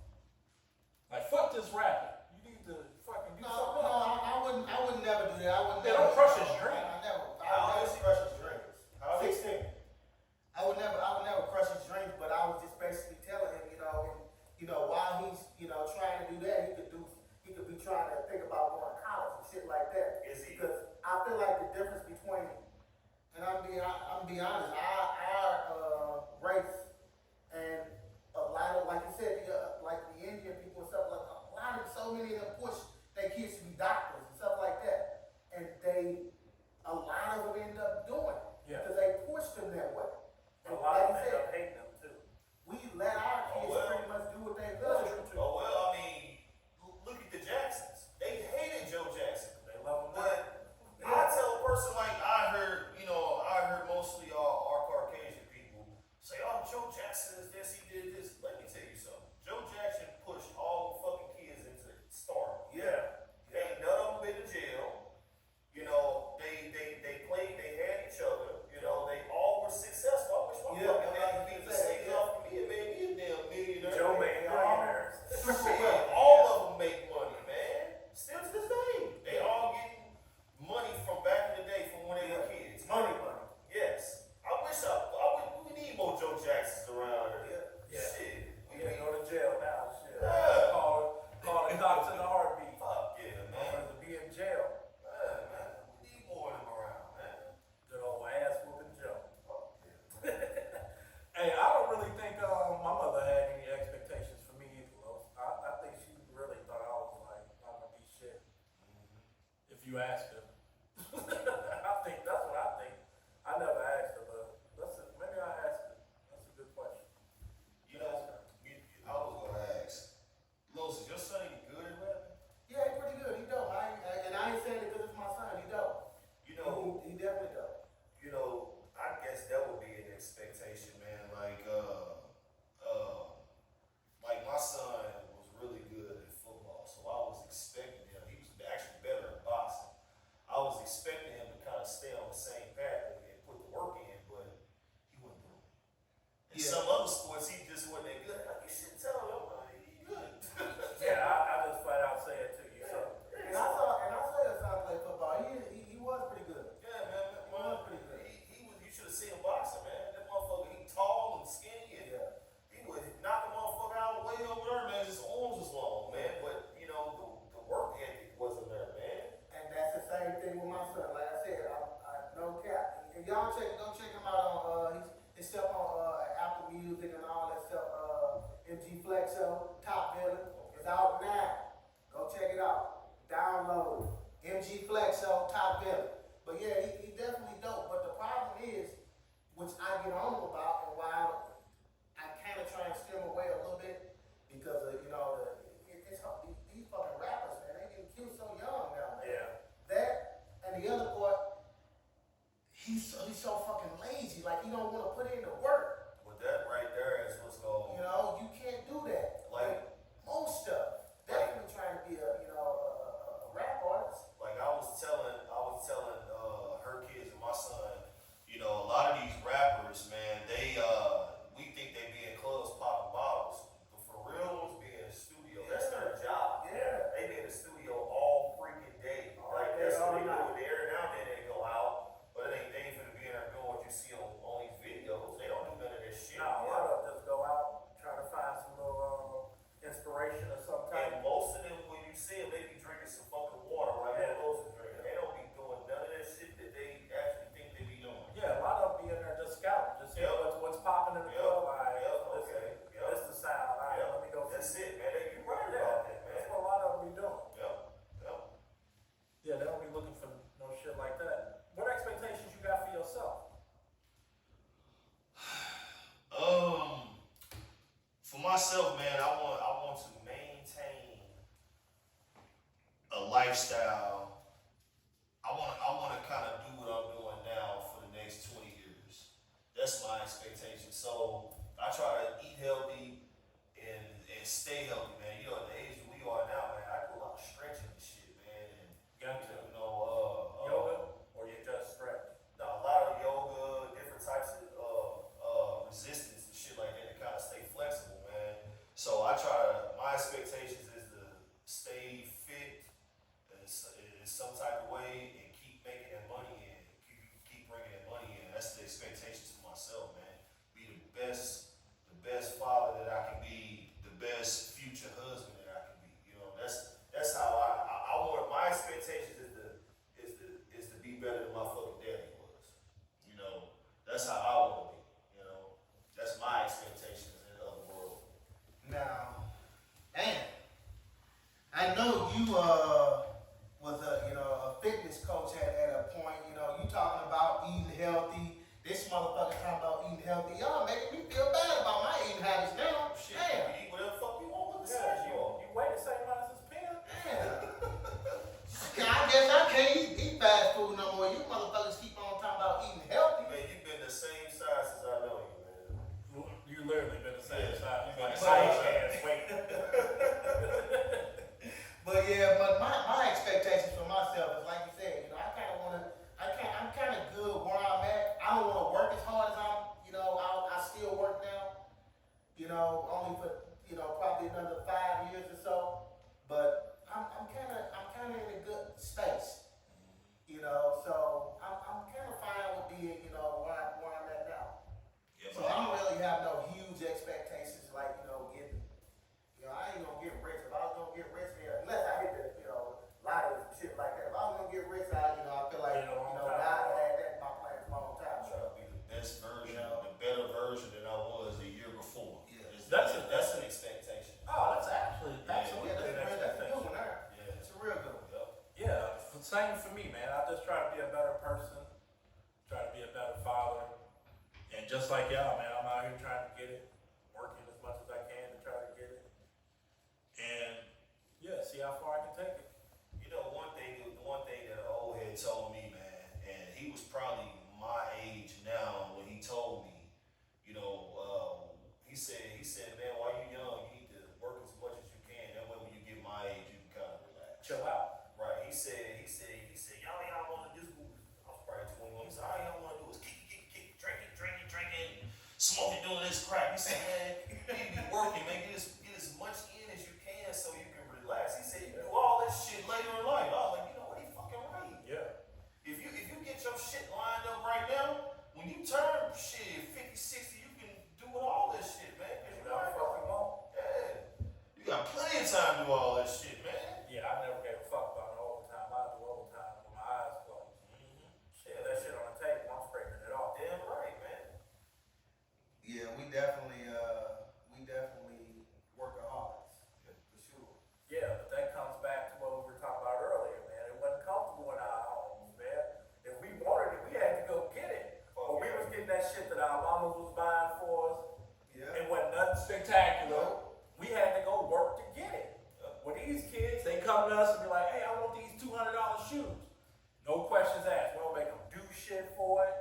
Like fuck this rapping. You need to fucking do No, something no, else. I would never do that. I would Yeah, never. don't crush his dream. I never. How old is he? crush his dreams. How old is he? 16. I would never crush his dreams, but I was just basically telling him, while he's, trying to do that, he could be trying to think about going to college and shit like that. Is he? Because I feel like the difference between, and I'm being honest, our race and a lot of, like you said, like the Indian people and stuff, like so many of them push their kids to be doctors and stuff like that, and a lot of them end up doing it Yeah. because they push them that way. A And lot of like them you end up said, hating them too. we let our kids well. pretty much do what they love. Oh well, I mean, look at the Jacksons. They hated Joe Jackson. They love them. But I tell a person like I heard mostly our Caucasian people say, "Oh, Joe Jackson is this, he did this." Let me tell you something. Joe Jackson pushed all the fucking kids into stardom. Yeah. Ain't none of them been to jail. They played, they had each other. They all were successful. I wish my Yeah, fucking like daddy you beat the said, same yeah. off for me and made me a damn millionaire. Joe made millionaires. Shit, all of them make money, man. Still to this day. They all getting money from back in the day from when they were kids. Money. Yes. We need more Joe Jacksons around here. Yeah. Shit. We Yeah, need go to jail now. Shit. Yeah. Call the cops in a heartbeat. fuck yeah, man. To be in jail. Man, we need more of them around, man. Good old ass whooping Joe. Fuck yeah. Hey, I don't really think my mother had any expectations for me either. Los. I think she really thought I was like not gonna be shit. If you ask her, I think that's what I think. I never asked her, but listen, maybe I asked her. That's a good question. You know, I was gonna ask, Los, is your son any good at rapping? Yeah, he's pretty good. He dope. And I ain't saying it because it's my son. He dope. You know, He definitely dope. I guess that would be an expectation, man. Like my son was really good at football, so I was expecting him. He was actually better at boxing. I was expecting him to kind of stay on the same path and put the work in, but he wasn't doing it. In Yeah. some other sports, he just wasn't that good. Like, you shouldn't tell him, he good. Yeah, I just flat out say it to you. So And I saw your son play football. He was pretty good. Yeah, man. was pretty good. You should have seen him boxing, man. That motherfucker, he tall and skinny, and Yeah. he would knock a motherfucker out way over there, man. His arms was long, man. But the work ethic wasn't there, man. And that's the same thing with my son. Like I said, I no cap. And y'all go check him out on his stuff on Apple Music and all that stuff. MG Flexo, Top Villain. It's out now. Go check it out. Download it. MG Flexo, Top Villain. But yeah, he definitely dope. But the problem is, which I get on about, and why I kind of try and stem away a little bit, because of, it's these fucking rappers, man, they getting killed so young now, man. yeah. That and the other part, he's so fucking lazy. Like he don't want to put in the work. But that right there is what's going. You can't do that. Like most stuff. Definitely trying to be a rap artist. Like I was telling her kids and my son, a lot of these rappers, man, we think they be in clubs popping bottles, but for real ones be in the studio. That's their job. Yeah. They be in the studio all freaking day. Like that's what they do. All night. They every now and then they go out, but they ain't finna be in there doing what you see on these videos. They don't do none of that shit. No, a lot of them just go out, try to find some little inspiration or some And type. most of them, when you see them, they be drinking some fucking water like Yeah. those are drinking. They don't be doing none of that shit that they actually think they be doing. Yeah, a lot of them be in there just scouting, just see Yep. what's popping in the Yep. club. All right, Yep, this, okay. Yep. this the sound. All right, Yep. let me go. That's see. it, man. You're right Yeah, about that, that's man. what a lot of them be doing. Yep. Yep. Yeah, they don't be looking for no shit like that. What expectations you got for yourself? For myself, man, I want to maintain a lifestyle. I want to kind of do what I'm doing now for the next 20 years. That's my expectation. So I try to eat healthy and stay healthy, man. At the age that we are now, man, I do a lot of stretching and shit, man. And Got to. yoga. Yoga, or you just stretch? A lot of yoga, different types of y'all making me feel bad about my eating habits now. Shit, Damn. you eat whatever the fuck you want. Look at Yeah, size you are. you weigh the same amount as this pen. Damn. I guess I can't eat fast food no more. You motherfuckers keep on talking about eating healthy. Man, you've been the same size since I know you, man. You literally been the same Yeah, size. you been Like the same height size. and weight. But yeah, but my expectations for myself is like you said, you know, I'm kind of good where I'm at. I don't want to work as hard as I still work now, only for, probably another 5 years or so. But I'm kind of in a good space, so I'm kind of fine with being, where I'm at now. Yeah, So I don't really have no huge expectations like, getting, I ain't gonna get rich. If I was gonna get rich here, unless I hit the, lottery and shit like that. If I was gonna get rich, I feel like, God had that in my plans a long time try ago. to be the best version, the better version than I was the year before. Yeah. That's an expectation. Oh, that's absolutely Yeah, an that's a good expectation. one there. Yeah. It's a real good one. Yep. Yeah, same for me, man. I just try to be a better person, try to be a better father, and just like y'all, man, I'm out here trying to get it, working as much as I can to try to get it, and yeah, see how far I can take it. You know, the one thing that an old head told me, man, and he was probably my age now when he told me, he said, man, while you're young, you need to work as much as you can. That way, when you get my age, you can kind of relax. Chill out. Right. He said, y'all want to do, I was probably 21. He said, all y'all want to do is kick, drinking, smoking, doing this crap. He said, man, you need to be working, man, get as much in as you can so you can relax. He said, you do all this shit later in life. I was like, you know what, he fucking right. Yeah. If you get your shit lined up right now, when you turn shit 50, 60, you can do all this shit, man. Cause you Whatever the fuck you want. yeah. You got plenty of time to do all this shit, man. Yeah, I never gave a fuck about overtime. I do overtime with my eyes closed. Shit, that shit on the table, I'm scraping it off. Damn right, man. Yeah, we definitely workaholics, for sure. Yeah, but that comes back to what we were talking about earlier, man. It wasn't comfortable in our homes, man. If we wanted it, we had to go get it. But we was getting that shit that our mamas was buying for us. Yeah. It wasn't nothing spectacular. We had to go work to get it. With these kids, they come to us and be like, hey, I want these $200 shoes. No questions asked. We don't make them do shit for it.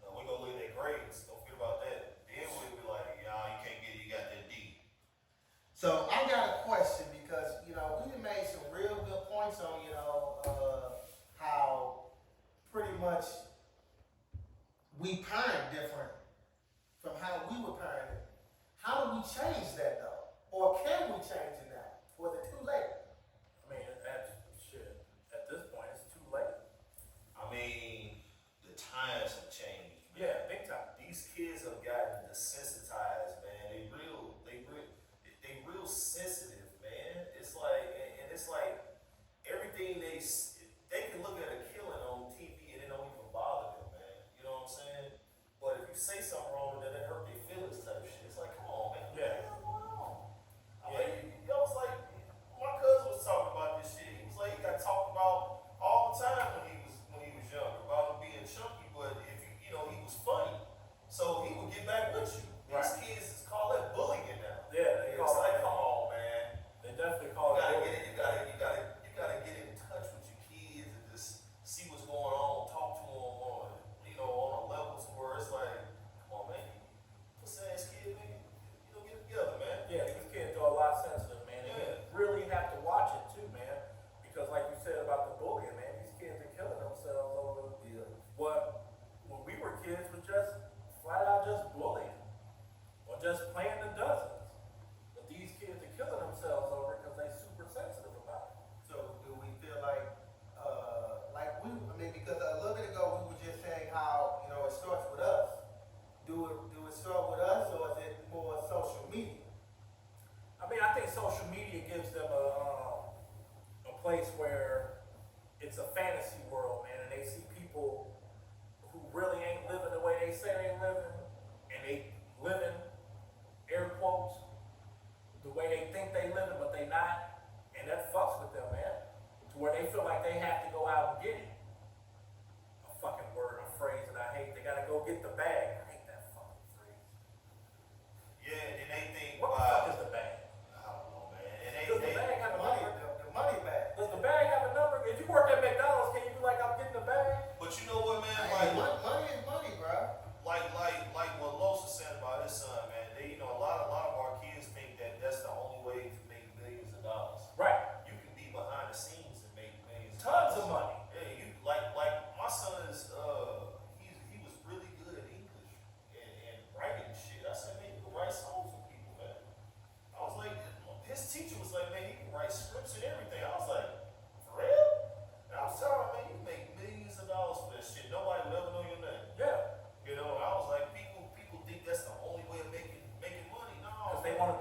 We gonna look at their grades. Don't forget about that. Then we'll be like, y'all, you can't get it. You got that D. So I got a question because, we done made some real good points on, how pretty much we parent different from how we were parented. How do we change that though? Or can we change it now? Was it too late? I mean, at this point, it's too late. I mean, the times have changed. Man. Yeah, big time. These kids have gotten desensitized, man. They real sensitive, man. It's like, and it's like everything they can look at a killing on TV and it don't even bother them, man. You know what I'm saying? But if you say something wrong with them, it hurt their feelings type shit. It's like, come on, man. Yeah. What the hell going on? I mean, was like, my cousin was talking about this shit. He was like, he got talked about all the time when he was younger about him being chunky, but if he was funny, so he would get back with you. Right. These kids call that bullying now. Yeah, they It's call like, it. come on, man. They definitely You call it. gotta get it. You gotta get in touch with your kids and just see what's going on. Talk to them on a level to where it's like, come on, man. What's ass kid, man? Get it together, man. Yeah, these kids are a lot sensitive, man. And Yeah. you really have to watch it too, man. Because like you said about the bullying, man, these kids are killing themselves over what when we were kids was just flat out just bullying. Or just playing the dozens. But these kids are killing themselves over it because they're super sensitive about it. So do we feel like because a little bit ago we were just saying how, it starts with us. Do it start with us or is it more social media? I mean, I think social media gives them a place where it's a fantasy world, man, and they see people who really ain't living the way they say they living, and they living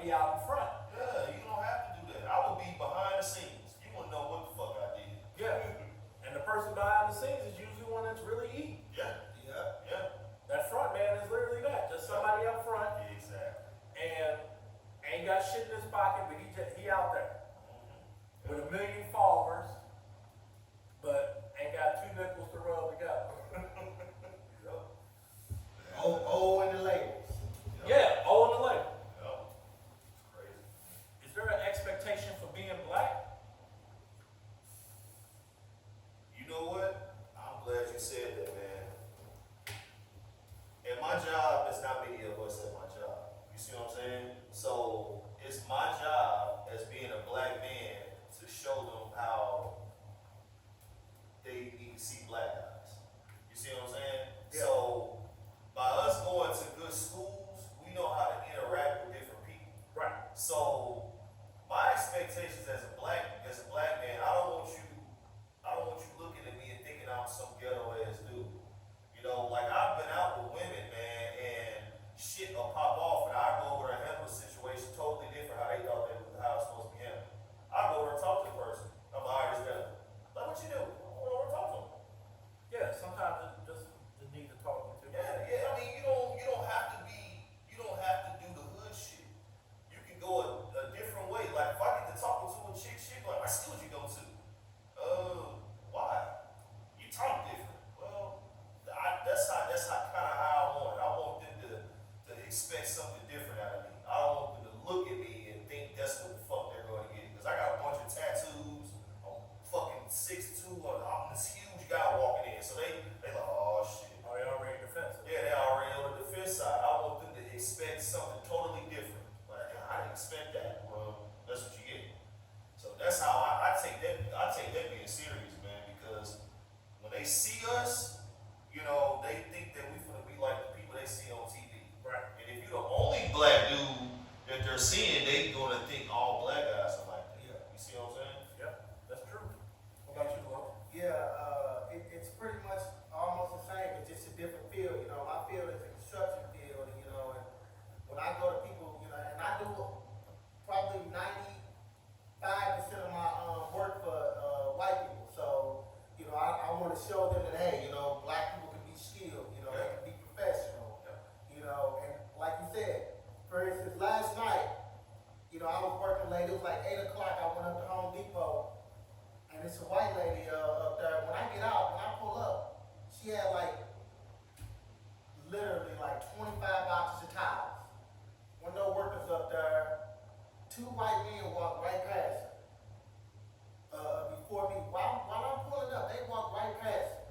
be out in front. Yeah, you don't have to do that. I would be behind the scenes. You wouldn't know what the fuck I did. Yeah. And the person behind the scenes is usually one that's really eating. Yeah, yeah. That front man is literally that. Just somebody up front Yeah, exactly. and ain't got shit in his pocket, but he out there with 1 million followers, but ain't got 2 nickels to rub together. Oh, and the labels. Yeah, all in the label. Yep. It's crazy. Is there an expectation for being black? You know what? I'm glad you said that, man. And my job, there's not many of us at my job. You see what I'm saying? So it's my job as being a black man to show them how they need to see black guys. You see what I'm saying? Yeah. So by us going to good schools, we know how to interact with different people. Right. So my expectations as a black man, I don't want you looking at me and thinking I'm some ghetto ass dude. You know, like I've been out with women, man, and shit will pop off, and I go over and handle the situation totally different how they thought how it's supposed to be handled. I go over and talk to the person. I'm an Irish guy. Like, what you do? I go over and talk to them. Yeah, sometimes it's just the need to talk to. Yeah. I mean, you don't have to do the hood shit. You can go a different way. Like if I get to talking to a chick, like, I see what you go to. Why? You talk different. Well, that's kind of how I want it. I want them to expect something different out of me. I don't want them to look at me and think that's what the fuck they're going to get. Because I got a bunch of tattoos. I'm fucking 6'2". I'm this huge guy walking in. So they like, oh shit. Are they already defensive? Yeah, they're already on the defense side. I want them to expect something totally different. Like, I didn't expect that. Well, that's what you get. So that's how I take that. I take that being serious, man, because when they see us, you know, they think that we gonna be like the people they see on TV. Right. And if you're the only black dude that they're seeing, they gonna think all black guys are like that. Yeah. You see what I'm saying? Yep, that's true. What about you, Lo? Yeah, it's pretty much almost the same, but just a different field. You know, my field is a construction field, and, you know, and when I go to people, you know, and I do probably 95% of my work for white people. So, you know, I want to show them that, hey, you know, black people can be skilled, you know, they can be professional, you know, and like you said, for instance, last night, you know, I was working late. It was like 8 o'clock. I went up to Home Depot, and it's a white lady up there. When I get out, when I pull up, she had like literally like 25 boxes of towels. When no workers up there, 2 white men walked right past her. Before me, while I'm pulling up, they walked right past her,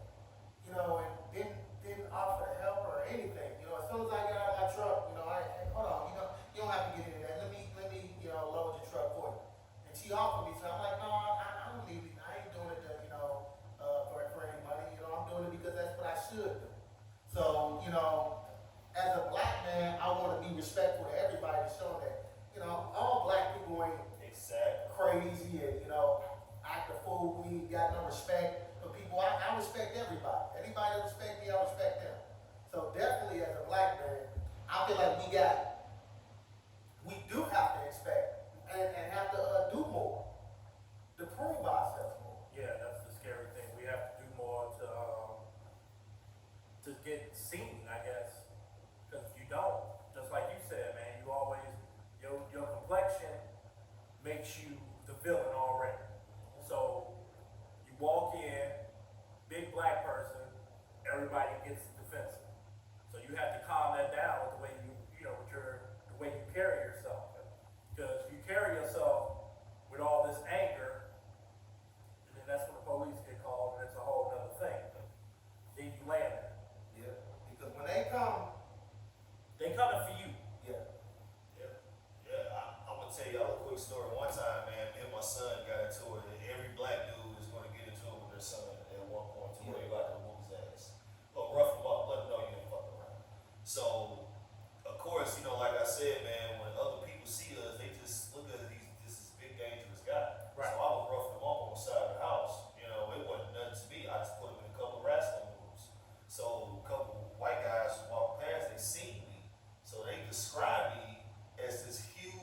you know, and didn't offer to help her or anything. You know, as soon as I got out of my truck, you know, hey, hold on, you know, you don't have to get into that. Let me, you know, load your truck for you. And she offered me, so I'm like, no, I don't need it. I ain't doing it to, you know, for any money. You know, I'm doing it because that's what I should do. So, you know, as a black man, I want to be respectful to everybody, to show that, you know, all black people ain't Exactly. crazy and, you know, act a fool. We ain't got no respect for people. I respect everybody. Anybody that respect me, I respect them. So definitely as a black man, I feel like we do have to expect and have to do more to prove ourselves more. Yeah, that's the scary thing. We have to do more to get seen, I guess. Because if you don't, just like you said, man, you always, your complexion makes you the villain already. So you walk in, big black person, everybody gets defensive. So you have to calm that down with the way the way you carry yourself. Because if you carry yourself with all this anger, and then that's when the police get called, and it's a whole other thing. Then you land there. Yeah. Because when they come, They coming for you. yeah. I'm gonna tell y'all a quick story. One time, man, me and my son got into it. And every black dude is gonna get into it with their son at one point to where they like to whoop his ass. But rough him up, let him know you ain't fucking around. So, of course, you know, like I said, man, when other people see us, they just look at this big dangerous guy. Right. So I was roughing him up on the side of the house. You know, it wasn't nothing to me. I just put him in a couple of wrestling moves. So a couple of white guys walked past, they seen me. So they described me as this huge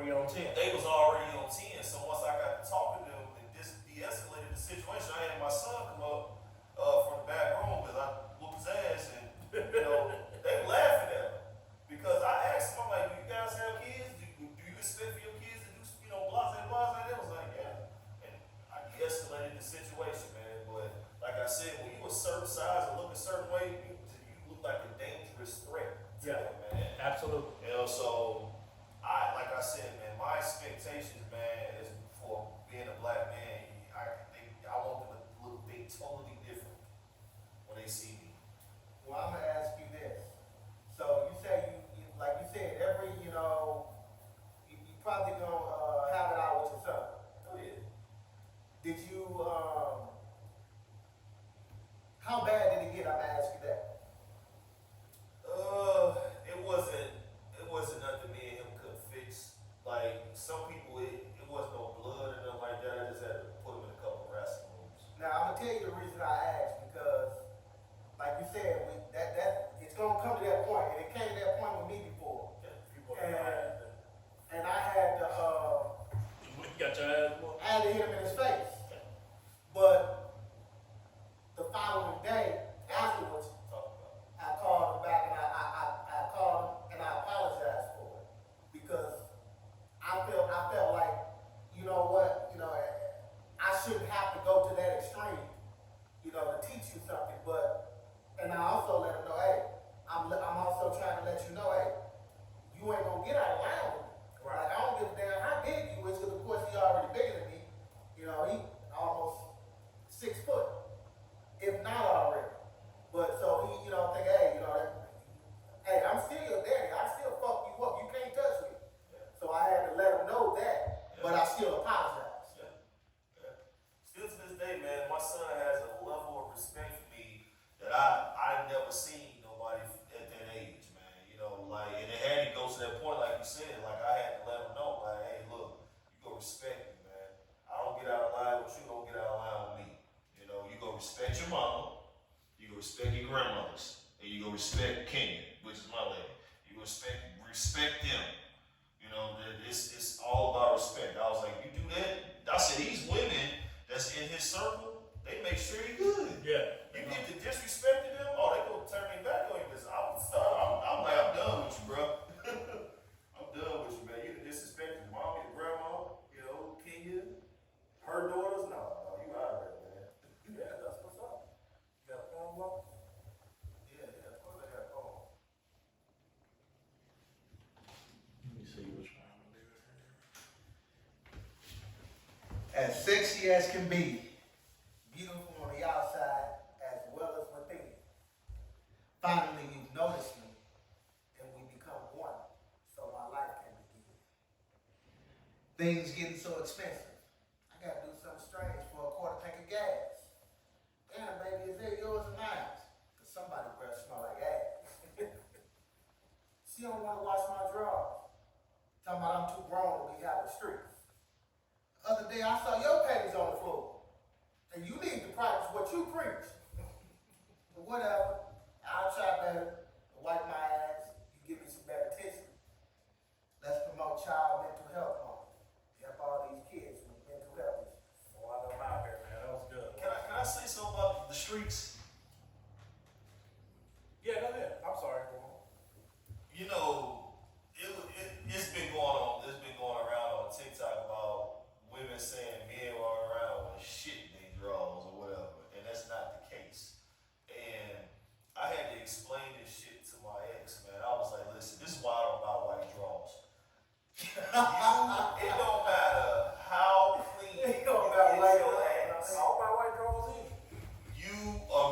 already on 10. They was already on 10. So once I got to talking to them, it just de-escalated the situation. I had my son come up from the back room because I whooped his ass, and they were laughing at him because I asked them, I'm like, "Do you guys have kids? Do you expect for your kids to do blah blah blah?" They was like, "Yeah," and I de-escalated the situation, man. But like I said, when you a certain size and look a certain way, you look like a dangerous threat to them, man. Absolutely. So like I said, man, my expectations, man, is for being a black man. I want them to look totally different when they see me. Well, I'm gonna ask you this. So you say you like you said, every you probably gonna have it out with your son. Oh yeah. Did you how bad did it get? I'm gonna ask you that. It wasn't nothing me and him couldn't fix. Like some people, it wasn't no blood or nothing like that. I just had to put him in a couple of wrestling moves. Now I'm gonna tell you the reason I asked because, like you said, that it's gonna come to that point, and it came to that point with me before. Yeah, And I had to You got your ass whooped. I had to hit him in his face. But the following day afterwards, talk about it. I called him back and I called him and I apologized for it because I felt like, you know what, I shouldn't have to go to that extreme, to teach you something. And I also let him know, hey, I'm also trying to let you know, hey, you ain't gonna get out of line with me. Right. Like I don't give a damn how big you is, because of course he already bigger than me. He almost 6 foot, if not already. But so he, think, hey, hey, I'm still your daddy. I still fuck you up. You can't touch me. So I had to let him know that, but I still apologize. Yeah. Still to this day, man, my son has a level of respect for me that I never seen nobody at that age, man. And it had to go to that point, like you said. Like I had to let him know, like, hey, look, you go respect me, man. I don't get out of line with you. Don't get out of line with me. You go respect your mama. You go respect your grandmothers, and you go respect Kenya, which is my lady. You go respect them. It's all about respect. I was like, you do that. I said, these women that's in his circle, they make sure you're good. Yeah. You get to disrespecting them, oh, they gonna turn their back on you. Cause I'm like, I'm done with you, bro. I'm done with you, man. You done disrespected your mom, your grandma, Kenya, her daughters. No, you out of there, man. Yeah, that's what's up. You got a phone block? Yeah, of course I got a phone. Let me see which one I'm gonna do it. As sexy as can be, beautiful on the outside as well as within. Finally, you've noticed me, and we become one, so my life can begin. Things getting so expensive, I gotta do something strange for a quarter tank of gas. Damn, baby, is that yours or mine? Cause somebody breath smell like ass. She don't wanna wash my drawers. Talking about I'm too grown to be out the streets. The other day I saw your panties on the floor. And you need to practice what you preach. But whatever, I'll try better to wipe my ass. You give me some better tissue. Let's promote Child Mental Health Month. Help all these kids with mental health issues. Oh, I know I'm out here, man. That was good. Can I say something about the streets? Yeah, go ahead. I'm sorry. Go on. It's been going on. It's been going around on TikTok about women saying men walk around with shit in their drawers or whatever, and that's not the case. And I had to explain this shit to my ex, man. I was like, listen, this is why I don't buy white drawers. It don't matter how clean It don't matter you white get your drawers. ass. I don't buy white drawers either. You are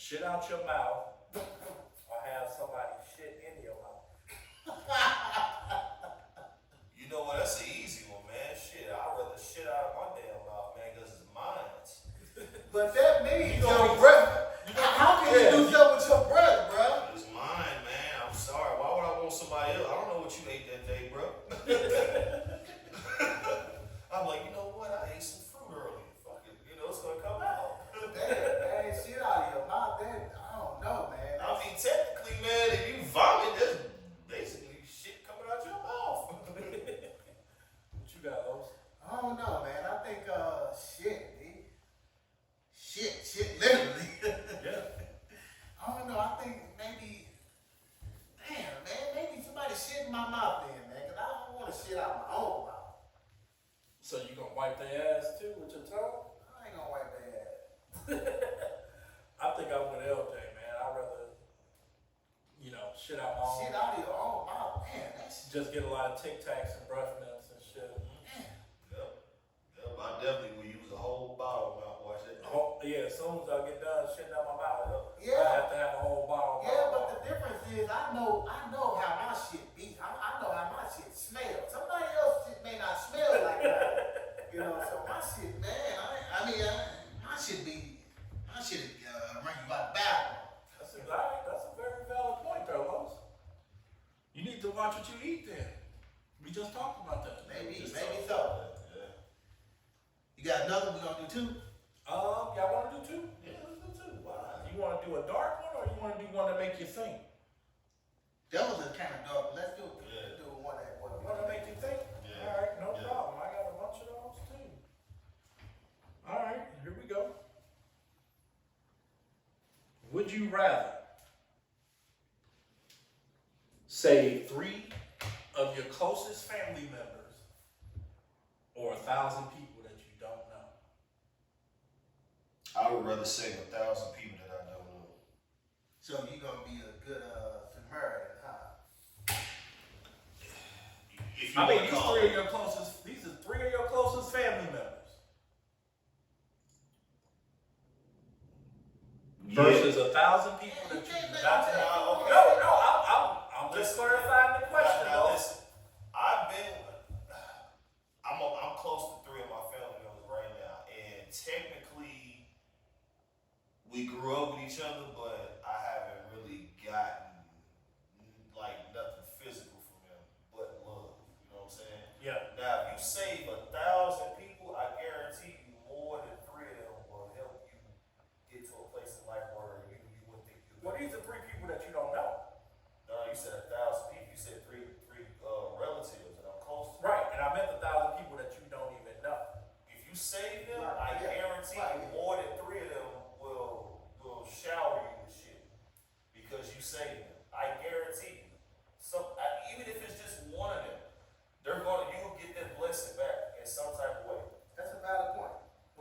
shit out your mouth or have somebody shit in your mouth? You know what? That's an easy one, man. Shit, I'd rather shit out of my damn mouth, man, because it's mine. But that means You gonna your be- brother. you gonna- How can yeah, you do something with your brother, bro? It's mine, man. I'm sorry. Why would I want somebody else? I don't know what you ate that day, bro. I'm like, you know what? I ate some fruit earlier. Fuck it. You know, it's gonna come out. That ain't shit out of your mouth. That, I don't know, man. I mean, technically, man, if you vomit, that's basically shit coming out your mouth. What you got, Los? I don't know, man. I think, shit, dude. Shit, literally. Yeah. I don't know. I think maybe, damn, man, maybe somebody shit in my mouth then, man, because I don't want to shit out my own mouth. So you gonna wipe their ass too with your tongue? I ain't gonna wipe their ass. I think I'm with LJ, man. I'd rather, shit out my own. Shit out of your own mouth, man. That's Just get a lot of Tic Tacs and breath mints and shit. Yep. I definitely would use a whole bottle of mouthwash. Yeah, as soon as I get done shitting out my mouth, Yeah. I have to have a whole bottle. of yeah, mouthwash. but the difference is I know how my shit be. I know how my shit smells. Somebody else shit may not smell like that. So my shit, man, my shit run you out bad. That's a very valid point, though, Los. You need to watch what you eat then. We just talked about that. Maybe Just so. Yeah. You got another? We gonna do two? y'all want to do two? Yeah, let's do two. Why? You want to do a dark one, or you want to do one that make you think? That was a kind of dark. Let's do Yeah. one that one. One that make you think? Yeah. All right, no Yeah. problem. I got a bunch of those too. All right, here we go. Would you rather save 3 of your closest family members or 1,000 people that you don't know? I would rather save 1,000 people that I don't know. So you gonna be a good Samaritan, huh? If you I mean, wanna these call 3 it- of your closest. These are 3 of your closest family members versus 1,000 people that you do not know. No, I'm just clarifying the question, Now, though. listen, I'm close to 3 of my family members right now, and technically, we grew up with each other, but I haven't really gotten like nothing physical from them but love. You know what I'm saying? Yeah. Now, if you save 1,000 people, I guarantee you more than 3 of them will help you get to a place in life where you wouldn't think you. Well, these are 3 people that you don't know. No, you said 1,000 people. You said three relatives that I'm close to. Right, and I meant 1,000 people that you don't even know. If you save them, Right, I yeah. guarantee Right. you more than 3 of them will shower you with shit because you saved them. I guarantee you. Even if it's just one of them, you'll get that blessing back in some type of way. That's a valid point.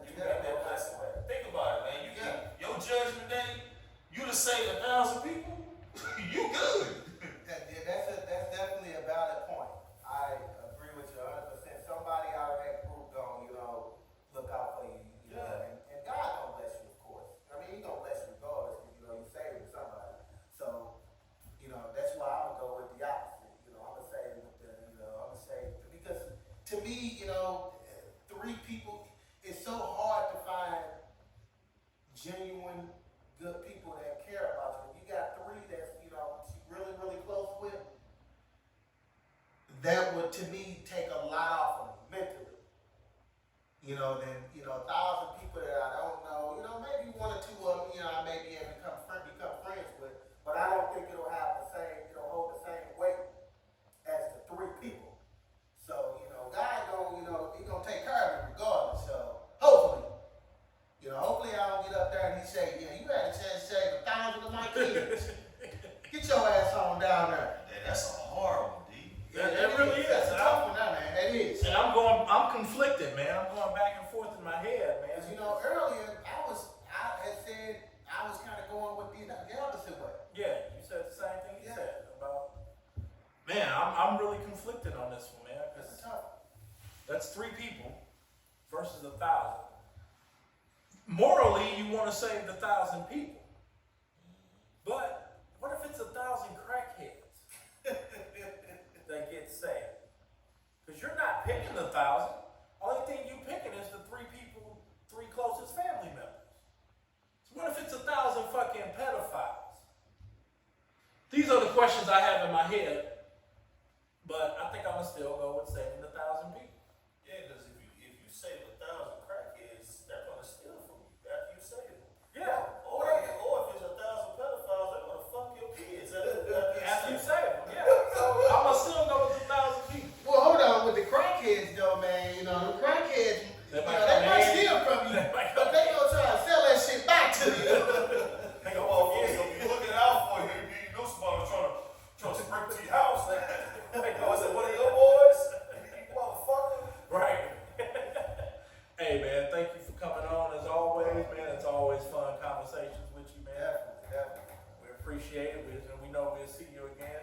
You get that blessing back. Think about it, man. Your judgment day, you to save 1,000 people, you good. That's definitely a valid point. I agree with you 100%. Somebody out of that group gonna, look out for you. Yeah. And God gonna bless you, of course. I mean, He gonna bless you regardless, because you saving somebody. So, that's why I'm gonna go with the opposite. I'm gonna say with I'm gonna say because to me, 3 people. It's so hard to find genuine, good people that care about you. If you got 3 that's really, really close with, that would to me take a lot off of me mentally. Then 1,000 people that I don't know, maybe 1 or 2 of them, I may be able to become friends with, but I don't think it'll have the same, hold the same weight as the 3 people. So God gonna, He gonna take care of me regardless. So hopefully. Hopefully I don't get up there and He say, yeah, you had a chance to save 1,000 of my kids. Get your ass on down there. Man, that's a hard one, D. That really is. That's a tough one, man. It is. And I'm conflicted, man. I'm going back and forth in my head, man. As earlier I had said I was kind of going with the opposite way. Yeah, you said the same thing you Yeah. said about. Man, I'm really conflicted on this one, man. That's 'Cause tough. that's 3 people versus 1,000. Morally, you want to save the 1,000 people, questions I have in my head, but I think I'm gonna still go with saving 1,000 people. Yeah, because if you save 1,000 crackheads, they're gonna steal from you after you save them. Yeah. Or if it's 1,000 pedophiles, they're gonna fuck your kids After you save them, yeah. So I'm gonna still go with 1,000 people. Well, hold on with the crackheads though, man. You know, the crackheads, They they might might come in. steal from you, They might but come they gonna try to sell that shit back to you. Hey, yo, motherfuckers gonna be looking out for you. You know somebody's trying to break to your house. Like, oh, is it one of your boys? You motherfucker. Right. Hey man, thank you for coming on as always, man. It's always fun conversations with you, man. Definitely. We appreciate it. We know we'll see you again.